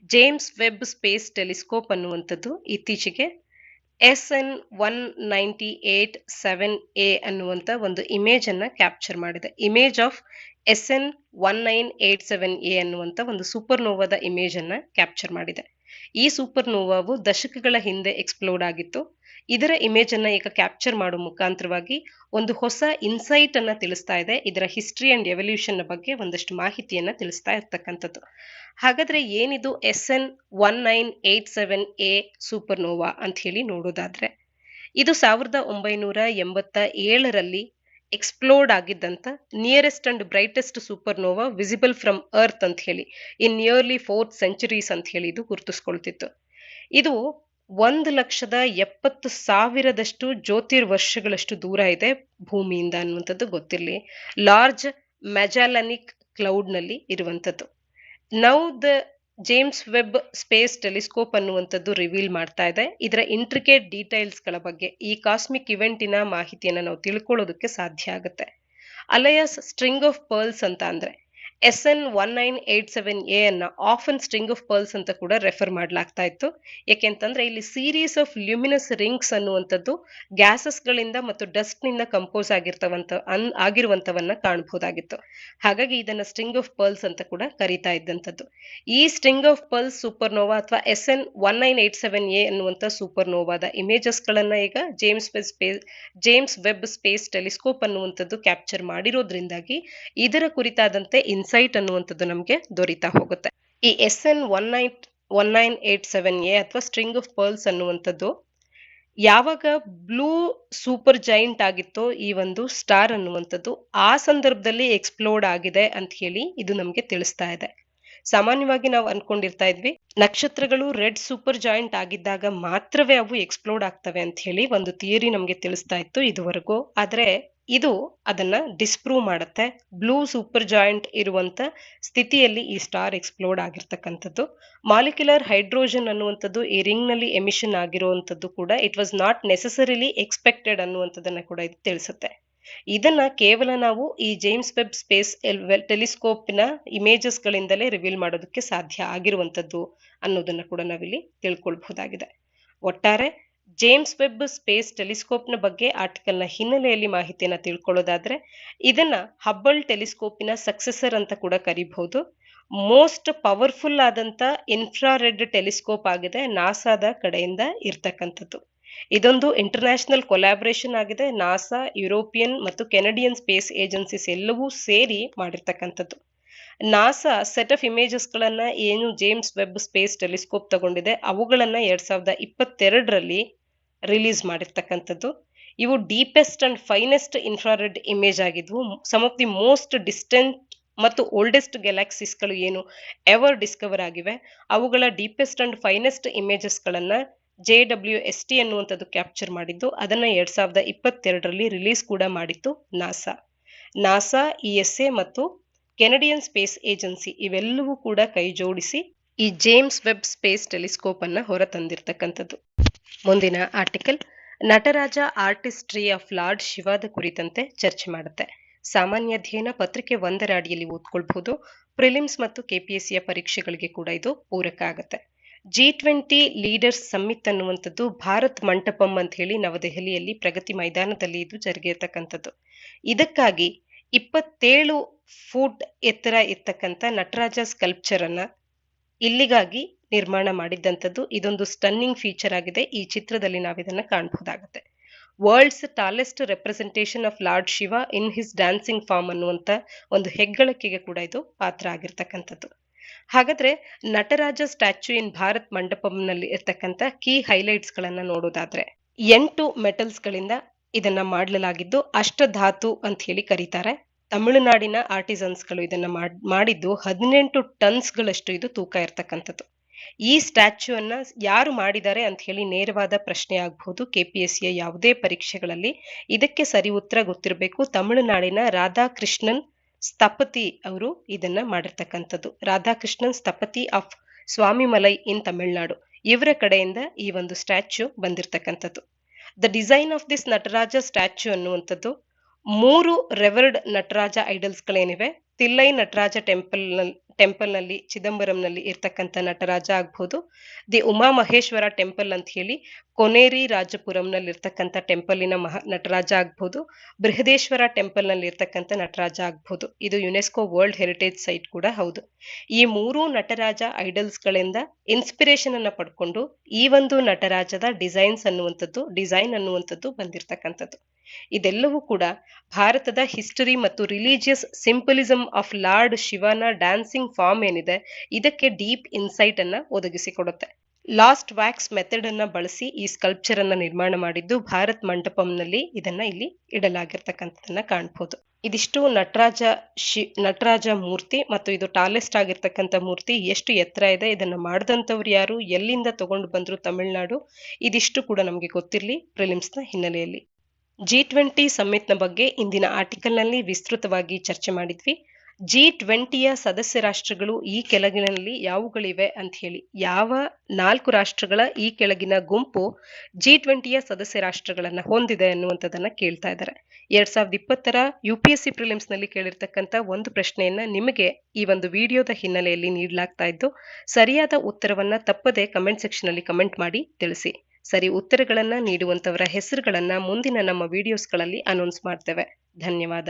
ಜೇಮ್ಸ್ ವೆಬ್ ಸ್ಪೇಸ್ ಟೆಲಿಸ್ಕೋಪ್ ಅನ್ನುವಂಥದ್ದು ಇತ್ತೀಚೆಗೆ SN1987A ಅನ್ನುವಂಥ ಒಂದು ಇಮೇಜ್ ಅನ್ನ ಕ್ಯಾಪ್ಚರ್ ಮಾಡಿದೆ. ಇಮೇಜ್ ಆಫ್ SN1987A ಅನ್ನುವಂಥ ಒಂದು ಸೂಪರ್ನೋವಾದ ಇಮೇಜ್ ಅನ್ನ ಕ್ಯಾಪ್ಚರ್ ಮಾಡಿದೆ. ಈ ಸೂಪರ್ನೋವಾವು ದಶಕಗಳ ಹಿಂದೆ ಎಕ್ಸ್ಪ್ಲೋಡ್ ಆಗಿತ್ತು. ಇದರ ಇಮೇಜ್ ಅನ್ನ ಈಗ ಕ್ಯಾಪ್ಚರ್ ಮಾಡೋ ಮುಖಾಂತರವಾಗಿ ಒಂದು ಹೊಸ ಇನ್ಸೈಟ್ ಅನ್ನ ತಿಳಿಸ್ತಾ ಇದೆ. ಇದರ ಹಿಸ್ಟ್ರಿ ಅಂಡ್ ಎವಲ್ಯೂಷನ್ ಬಗ್ಗೆ ಒಂದಷ್ಟು ಮಾಹಿತಿಯನ್ನ ತಿಳಿಸ್ತಾ ಇರ್ತಕ್ಕಂಥದ್ದು. ಹಾಗಾದ್ರೆ ಏನಿದು SN1987A ಸೂಪರ್ನೋವಾ ಅಂತ ಹೇಳಿ ನೋಡೋದಾದ್ರೆ, ಇದು 1987ರಲ್ಲಿ ಎಕ್ಸ್ಪ್ಲೋರ್ಡ್ ಆಗಿದ್ದಂತ nearest and brightest supernova visible from earth ಅಂತ ಹೇಳಿ ಇನ್ ನಿಯರ್ಲಿ 4th centuries ಅಂತ ಹೇಳಿ ಇದು ಗುರುತಿಸ್ಕೊಳ್ತಿತ್ತು. ಇದು 1,70,000 ಜ್ಯೋತಿರ್ವರ್ಷಗಳಷ್ಟು ದೂರ ಇದೆ ಭೂಮಿಯಿಂದ ಅನ್ನುವಂಥದ್ದು ಗೊತ್ತಿರಲಿ. ಲಾರ್ಜ್ ಮ್ಯಾಜಾಲನಿಕ್ ಕ್ಲೌಡ್ ನಲ್ಲಿ ಇರುವಂಥದ್ದು. Now the James web space telescope ಅನ್ನುವಂಥದ್ದು ರಿವೀಲ್ ಮಾಡ್ತಾ ಇದೆ ಇದರ ಇಂಟ್ರಿಕೇಟ್ ಡೀಟೈಲ್ಸ್ ಗಳ ಬಗ್ಗೆ. ಈ ಕಾಸ್ಮಿಕ್ ಇವೆಂಟಿನ ಮಾಹಿತಿಯನ್ನ ನಾವು ತಿಳ್ಕೊಳ್ಳೋದಕ್ಕೆ ಸಾಧ್ಯ ಆಗುತ್ತೆ. ಅಲಯಸ್ ಸ್ಟ್ರಿಂಗ್ ಆಫ್ ಪರ್ಲ್ಸ್ ಅಂತ ಅಂದ್ರೆ SN1987A ಅನ್ನ ಆಫನ್ ಸ್ಟ್ರಿಂಗ್ ಆಫ್ ಪರ್ಲ್ಸ್ ಅಂತ ಕೂಡ ರೆಫರ್ ಮಾಡಲಾಗ್ತಾ ಇತ್ತು. ಯಾಕೆಂತಂದ್ರೆ ಇಲ್ಲಿ ಸೀರೀಸ್ ಆಫ್ ಲ್ಯೂಮಿನಸ್ ರಿಂಗ್ಸ್ ಅನ್ನುವಂಥದ್ದು ಗ್ಯಾಸಸ್ ಗಳಿಂದ ಮತ್ತು ಡಸ್ಟ್ ನಿಂದ ಕಂಪೋಸ್ ಆಗಿರುವಂತವನ್ನ ಕಾಣಬಹುದಾಗಿತ್ತು. ಹಾಗಾಗಿ ಇದನ್ನ ಸ್ಟ್ರಿಂಗ್ ಆಫ್ ಪರ್ಲ್ಸ್ ಅಂತ ಕೂಡ ಕರೀತಾ ಇದ್ದಂಥದ್ದು. ಈ ಸ್ಟ್ರಿಂಗ್ ಆಫ್ ಪರ್ಲ್ಸ್ ಸೂಪರ್ನೋವಾ ಅಥವಾ SN1987A ಅನ್ನುವಂಥ ಸೂಪರ್ನೋವಾದ ಇಮೇಜಸ್ ಗಳನ್ನ ಈಗ ಜೇಮ್ಸ್ ವೆಬ್ ಸ್ಪೇಸ್ ಟೆಲಿಸ್ಕೋಪ್ ಅನ್ನುವಂಥದ್ದು ಕ್ಯಾಪ್ಚರ್ ಮಾಡಿರೋದ್ರಿಂದಾಗಿ ಇದರ ಕುರಿತಾದಂತೆ ಇನ್ಸೈಟ್ ಅನ್ನುವಂಥದ್ದು ನಮಗೆ ದೊರೀತಾ ಹೋಗುತ್ತೆ. ಈ SN1987A ಅಥವಾ ಸ್ಟ್ರಿಂಗ್ ಆಫ್ ಪರ್ಲ್ಸ್ ಅನ್ನುವಂಥದ್ದು ಯಾವಾಗ ಬ್ಲೂ ಸೂಪರ್ ಜೈಂಟ್ ಆಗಿತ್ತೋ ಈ ಒಂದು ಸ್ಟಾರ್ ಅನ್ನುವಂಥದ್ದು ಆ ಸಂದರ್ಭದಲ್ಲಿ ಎಕ್ಸ್ಪ್ಲೋರ್ಡ್ ಆಗಿದೆ ಅಂತ ಹೇಳಿ ಇದು ನಮಗೆ ತಿಳಿಸ್ತಾ ಇದೆ. ಸಾಮಾನ್ಯವಾಗಿ ನಾವು ಅನ್ಕೊಂಡಿರ್ತಾ ಇದ್ವಿ ನಕ್ಷತ್ರಗಳು ರೆಡ್ ಸೂಪರ್ ಜಾಯಿಂಟ್ ಆಗಿದ್ದಾಗ ಮಾತ್ರವೇ ಅವು ಎಕ್ಸ್ಪ್ಲೋರ್ಡ್ ಆಗ್ತವೆ ಅಂತ ಹೇಳಿ ಒಂದು ಥಿಯರಿ ನಮಗೆ ತಿಳಿಸ್ತಾ ಇತ್ತು ಇದುವರೆಗೂ. ಆದ್ರೆ ಇದು ಅದನ್ನ ಡಿಸ್ಪ್ರೂವ್ ಮಾಡುತ್ತೆ. ಬ್ಲೂ ಸೂಪರ್ ಜಾಯಿಂಟ್ ಇರುವಂತ ಸ್ಥಿತಿಯಲ್ಲಿ ಈ ಸ್ಟಾರ್ ಎಕ್ಸ್ಪ್ಲೋರ್ಡ್ ಆಗಿರ್ತಕ್ಕಂಥದ್ದು. ಮಾಲಿಕ್ಯುಲರ್ ಹೈಡ್ರೋಜನ್ ಅನ್ನುವಂಥದ್ದು ಈ ರಿಂಗ್ ನಲ್ಲಿ ಎಮಿಷನ್ ಆಗಿರುವಂತದ್ದು ಕೂಡ it was not necessarily expected ಅನ್ನುವಂಥದ್ದನ್ನ ಕೂಡ ಇದು ತಿಳಿಸುತ್ತೆ. ಇದನ್ನ ಕೇವಲ ನಾವು ಈ ಜೇಮ್ಸ್ ವೆಬ್ ಸ್ಪೇಸ್ ಟೆಲಿಸ್ಕೋಪ್ ನ ಇಮೇಜಸ್ ಗಳಿಂದಲೇ ರಿವೀಲ್ ಮಾಡೋದಕ್ಕೆ ಸಾಧ್ಯ ಆಗಿರುವಂತದ್ದು ಅನ್ನೋದನ್ನ ಕೂಡ ನಾವಿಲ್ಲಿ ತಿಳ್ಕೊಳ್ಬಹುದಾಗಿದೆ. ಒಟ್ಟಾರೆ ಜೇಮ್ಸ್ ವೆಬ್ ಸ್ಪೇಸ್ ಟೆಲಿಸ್ಕೋಪ್ ನ ಬಗ್ಗೆ ಆರ್ಟಿಕಲ್ ನ ಹಿನ್ನೆಲೆಯಲ್ಲಿ ಮಾಹಿತಿಯನ್ನ ತಿಳ್ಕೊಳ್ಳೋದಾದ್ರೆ ಇದನ್ನ ಹಬ್ಬಲ್ ಟೆಲಿಸ್ಕೋಪಿನ ಸಕ್ಸೆಸರ್ ಅಂತ ಕೂಡ ಕರಿಬಹುದು. ಮೋಸ್ಟ್ ಪವರ್ಫುಲ್ ಆದಂತ ಇನ್ಫ್ರಾರೆಡ್ ಟೆಲಿಸ್ಕೋಪ್ ಆಗಿದೆ ನಾಸಾದ ಕಡೆಯಿಂದ ಇರ್ತಕ್ಕಂಥದ್ದು. ಇದೊಂದು ಇಂಟರ್ನ್ಯಾಷನಲ್ ಕೊಲಾಬರೇಷನ್ ಆಗಿದೆ. ನಾಸಾ, ಯುರೋಪಿಯನ್ ಮತ್ತು ಕೆನಡಿಯನ್ ಸ್ಪೇಸ್ ಏಜೆನ್ಸೀಸ್ ಎಲ್ಲವೂ ಸೇರಿ ಮಾಡಿರ್ತಕ್ಕಂಥದ್ದು. ನಾಸಾ ಸೆಟ್ ಆಫ್ ಇಮೇಜಸ್ ಗಳನ್ನ ಏನು ಜೇಮ್ಸ್ ವೆಬ್ ಸ್ಪೇಸ್ ಟೆಲಿಸ್ಕೋಪ್ ತಗೊಂಡಿದೆ ಅವುಗಳನ್ನ 2022ರಲ್ಲಿ ರಿಲೀಸ್ ಮಾಡಿರ್ತಕ್ಕಂಥದ್ದು. ಇವು deepest and finest infrared image ಆಗಿದ್ವು. Some of the most distant ಮತ್ತು ಓಲ್ಡೆಸ್ಟ್ ಗ್ಯಾಲಾಕ್ಸೀಸ್ ಗಳು ಏನು ಎವರ್ ಡಿಸ್ಕವರ್ ಆಗಿವೆ ಅವುಗಳ ಡೀಪೆಸ್ಟ್ ಅಂಡ್ ಫೈನೆಸ್ಟ್ ಇಮೇಜಸ್ ಗಳನ್ನ JWST ಅನ್ನುವಂಥದ್ದು ಕ್ಯಾಪ್ಚರ್ ಮಾಡಿದ್ದು. ಅದನ್ನ 2022ರಲ್ಲಿ ರಿಲೀಸ್ ಕೂಡ ಮಾಡಿತ್ತು ನಾಸಾ, ESA ಮತ್ತು ಕೆನಡಿಯನ್ ಸ್ಪೇಸ್ ಏಜೆನ್ಸಿ ಇವೆಲ್ಲವೂ ಕೂಡ ಕೈ ಜೋಡಿಸಿ ಈ ಜೇಮ್ಸ್ ವೆಬ್ ಸ್ಪೇಸ್ ಟೆಲಿಸ್ಕೋಪ್ ಅನ್ನ ಹೊರತಂದಿರ್ತಕ್ಕಂಥದ್ದು. ಮುಂದಿನ article Nataraja artistry of lord ಶಿವಾದ ಕುರಿತಂತೆ ಚರ್ಚೆ ಮಾಡುತ್ತೆ. ಸಾಮಾನ್ಯ ಅಧ್ಯಯನ ಪತ್ರಿಕೆ 1ರ ಅಡಿಯಲ್ಲಿ ಓದ್ಕೊಳ್ಬಹುದು. ಪ್ರಿಲಿಮ್ಸ್ ಮತ್ತು KPSC ಪರೀಕ್ಷೆಗಳಿಗೆ ಕೂಡ ಇದು ಪೂರಕ ಆಗುತ್ತೆ. G20 ಲೀಡರ್ಸ್ ಸಮ್ಮಿಟ್ ಅನ್ನುವಂಥದ್ದು ಭಾರತ್ ಮಂಟಪಂ ಅಂತ ಹೇಳಿ ನವದೆಹಲಿಯಲ್ಲಿ ಪ್ರಗತಿ ಮೈದಾನದಲ್ಲಿ ಇದು ಜರುಗಿರ್ತಕ್ಕಂಥದ್ದು. ಇದಕ್ಕಾಗಿ 27 ಫೂಟ್ ಎತ್ತರ ಇರ್ತಕ್ಕಂಥ ನಟರಾಜ ಸ್ಕಲ್ಪ್ಚರ್ ಅನ್ನ ಇಲ್ಲಿಗಾಗಿ ನಿರ್ಮಾಣ ಮಾಡಿದ್ದಂಥದ್ದು. ಇದೊಂದು ಸ್ಟನ್ನಿಂಗ್ ಫೀಚರ್ ಆಗಿದೆ. ಈ ಚಿತ್ರದಲ್ಲಿ ನಾವಿದನ್ನ ಕಾಣಬಹುದಾಗುತ್ತೆ. World's tallest representation of lord Shiva in his dancing form ಅನ್ನುವಂತ ಒಂದು ಹೆಗ್ಗಳಿಕೆಗೆ ಕೂಡ ಇದು ಪಾತ್ರ ಆಗಿರ್ತಕ್ಕಂಥದ್ದು. ಹಾಗಾದ್ರೆ ನಟರಾಜ ಸ್ಟ್ಯಾಚ್ಯೂ ಇನ್ ಭಾರತ್ ಮಂಟಪಂನಲ್ಲಿ ಇರ್ತಕ್ಕಂಥ ಕೀ ಹೈಲೈಟ್ಸ್ ಗಳನ್ನ ನೋಡೋದಾದ್ರೆ 8 ಮೆಟಲ್ಸ್ ಗಳಿಂದ ಇದನ್ನ ಮಾಡಲಾಗಿದ್ದು ಅಷ್ಟಧಾತು ಅಂತ ಹೇಳಿ ಕರೀತಾರೆ. ತಮಿಳುನಾಡಿನ ಆರ್ಟಿಸನ್ಸ್ ಗಳು ಇದನ್ನ ಮಾಡಿದ್ದು 18 ಟನ್ಸ್ ಗಳಷ್ಟು ಇದು ತೂಕ ಇರ್ತಕ್ಕಂಥದ್ದು. ಈ ಸ್ಟ್ಯಾಚ್ಯೂ ಅನ್ನ ಯಾರು ಮಾಡಿದ್ದಾರೆ ಅಂತ ಹೇಳಿ ನೇರವಾದ ಪ್ರಶ್ನೆ ಆಗಬಹುದು KPSCಯ ಯಾವುದೇ ಪರೀಕ್ಷೆಗಳಲ್ಲಿ. ಇದಕ್ಕೆ ಸರಿ ಉತ್ತರ ಗೊತ್ತಿರಬೇಕು. ತಮಿಳುನಾಡಿನ ರಾಧಾಕೃಷ್ಣನ್ ಸ್ಥಪತಿ ಅವರು ಇದನ್ನ ಮಾಡಿರ್ತಕ್ಕಂಥದ್ದು. ರಾಧಾಕೃಷ್ಣನ್ ಸ್ಥಪತಿ ಆಫ್ ಸ್ವಾಮಿಮಲೈ ಇನ್ ತಮಿಳುನಾಡು ಇವರ ಕಡೆಯಿಂದ ಈ ಒಂದು ಸ್ಟ್ಯಾಚ್ಯೂ ಬಂದಿರತಕ್ಕಂಥದ್ದು. The design of this Nataraja statue ಅನ್ನುವಂಥದ್ದು 3 revered Nataraja idols ಗಳೇನಿವೆ Thillai Nataraja temple ನಲ್ಲಿ ಚಿದಂಬರಂನಲ್ಲಿ ಇರ್ತಕ್ಕಂಥ ನಟರಾಜ ಆಗ್ಬಹುದು, ದಿ ಉಮಾ ಮಹೇಶ್ವರ ಟೆಂಪಲ್ ಅಂತ ಹೇಳಿ ಕೊನೇರಿ ರಾಜಪುರಂನಲ್ಲಿ ಇರ್ತಕ್ಕಂಥ ಟೆಂಪಲಿನ ನಟರಾಜ ಆಗ್ಬಹುದು, ಬೃಹದೇಶ್ವರ ಟೆಂಪಲ್ ನಲ್ಲಿ ಇರ್ತಕ್ಕಂಥ ನಟರಾಜ ಆಗ್ಬಹುದು. ಇದು ಯುನೆಸ್ಕೋ ವರ್ಲ್ಡ್ ಹೆರಿಟೇಜ್ ಸೈಟ್ ಕೂಡ ಹೌದು. ಈ 3 ನಟರಾಜ ಐಡಲ್ಸ್ ಗಳಿಂದ ಇನ್ಸ್ಪಿರೇಷನ್ ಅನ್ನ ಪಡ್ಕೊಂಡು ಈ ಒಂದು ನಟರಾಜದ ಡಿಸೈನ್ ಅನ್ನುವಂಥದ್ದು ಬಂದಿರತಕ್ಕಂಥದ್ದು. ಇದೆಲ್ಲವೂ ಕೂಡ ಭಾರತದ ಹಿಸ್ಟರಿ ಮತ್ತು ರಿಲಿಜಿಯಸ್ ಸಿಂಪಲಿಸಮ್ ಆಫ್ ಲಾರ್ಡ್ ಶಿವನ ಡ್ಯಾನ್ಸಿಂಗ್ ಫಾರ್ಮ್ ಏನಿದೆ ಇದಕ್ಕೆ ಡೀಪ್ ಇನ್ಸೈಟ್ ಅನ್ನ ಒದಗಿಸಿಕೊಡುತ್ತೆ. ಲಾಸ್ಟ್ ವ್ಯಾಕ್ಸ್ ಮೆಥಡ್ ಅನ್ನ ಬಳಸಿ ಈ ಸ್ಕಲ್ಪ್ಚರ್ ಅನ್ನ ನಿರ್ಮಾಣ ಮಾಡಿದ್ದು ಭಾರತ್ ಮಂಟಪಂನಲ್ಲಿ ಇದನ್ನ ಇಲ್ಲಿ ಇಡಲಾಗಿರ್ತಕ್ಕಂಥದನ್ನ ಕಾಣಬಹುದು. ಇದಿಷ್ಟು ನಟರಾಜ ಮೂರ್ತಿ ಮತ್ತು ಇದು ಟಾಲೆಸ್ಟ್ ಆಗಿರ್ತಕ್ಕಂಥ ಮೂರ್ತಿ. ಎಷ್ಟು ಎತ್ತರ ಇದೆ, ಇದನ್ನ ಮಾಡಿದಂಥವ್ರು ಯಾರು, ಎಲ್ಲಿಂದ ತಗೊಂಡು ಬಂದ್ರು ತಮಿಳುನಾಡು, ಇದಿಷ್ಟು ಕೂಡ ನಮಗೆ ಗೊತ್ತಿರಲಿ ಪ್ರಿಲಿಮ್ಸ್ ನ ಹಿನ್ನೆಲೆಯಲ್ಲಿ. G20 ಸಮ್ಮಿಟ್ ನ ಬಗ್ಗೆ ಇಂದಿನ ಆರ್ಟಿಕಲ್ ನಲ್ಲಿ ವಿಸ್ತೃತವಾಗಿ ಚರ್ಚೆ ಮಾಡಿದ್ವಿ. G20ಯ ಸದಸ್ಯ ರಾಷ್ಟ್ರಗಳು ಈ ಕೆಳಗಿನಲ್ಲಿ ಯಾವುಗಳಿವೆ ಅಂತ ಹೇಳಿ. ಯಾವ 4 ರಾಷ್ಟ್ರಗಳ ಈ ಕೆಳಗಿನ ಗುಂಪು G20ಯ ಸದಸ್ಯ ರಾಷ್ಟ್ರಗಳನ್ನ ಹೊಂದಿದೆ ಅನ್ನುವಂಥದ್ದನ್ನ ಕೇಳ್ತಾ ಇದ್ದಾರೆ. 2020ರ UPSC ಪ್ರಿಲಿಮ್ಸ್ ನಲ್ಲಿ ಕೇಳಿರ್ತಕ್ಕಂಥ ಒಂದು ಪ್ರಶ್ನೆಯನ್ನ ನಿಮಗೆ ಈ ಒಂದು ವಿಡಿಯೋದ ಹಿನ್ನೆಲೆಯಲ್ಲಿ ನೀಡಲಾಗ್ತಾ ಇದ್ದು, ಸರಿಯಾದ ಉತ್ತರವನ್ನ ತಪ್ಪದೆ ಕಮೆಂಟ್ ಸೆಕ್ಷನ್ ಅಲ್ಲಿ ಕಮೆಂಟ್ ಮಾಡಿ ತಿಳಿಸಿ. ಸರಿ ಉತ್ತರಗಳನ್ನ ನೀಡುವಂತವರ ಹೆಸರುಗಳನ್ನ ಮುಂದಿನ ನಮ್ಮ ವಿಡಿಯೋಸ್ಗಳಲ್ಲಿ ಅನೌನ್ಸ್ ಮಾಡ್ತೇವೆ. ಧನ್ಯವಾದ.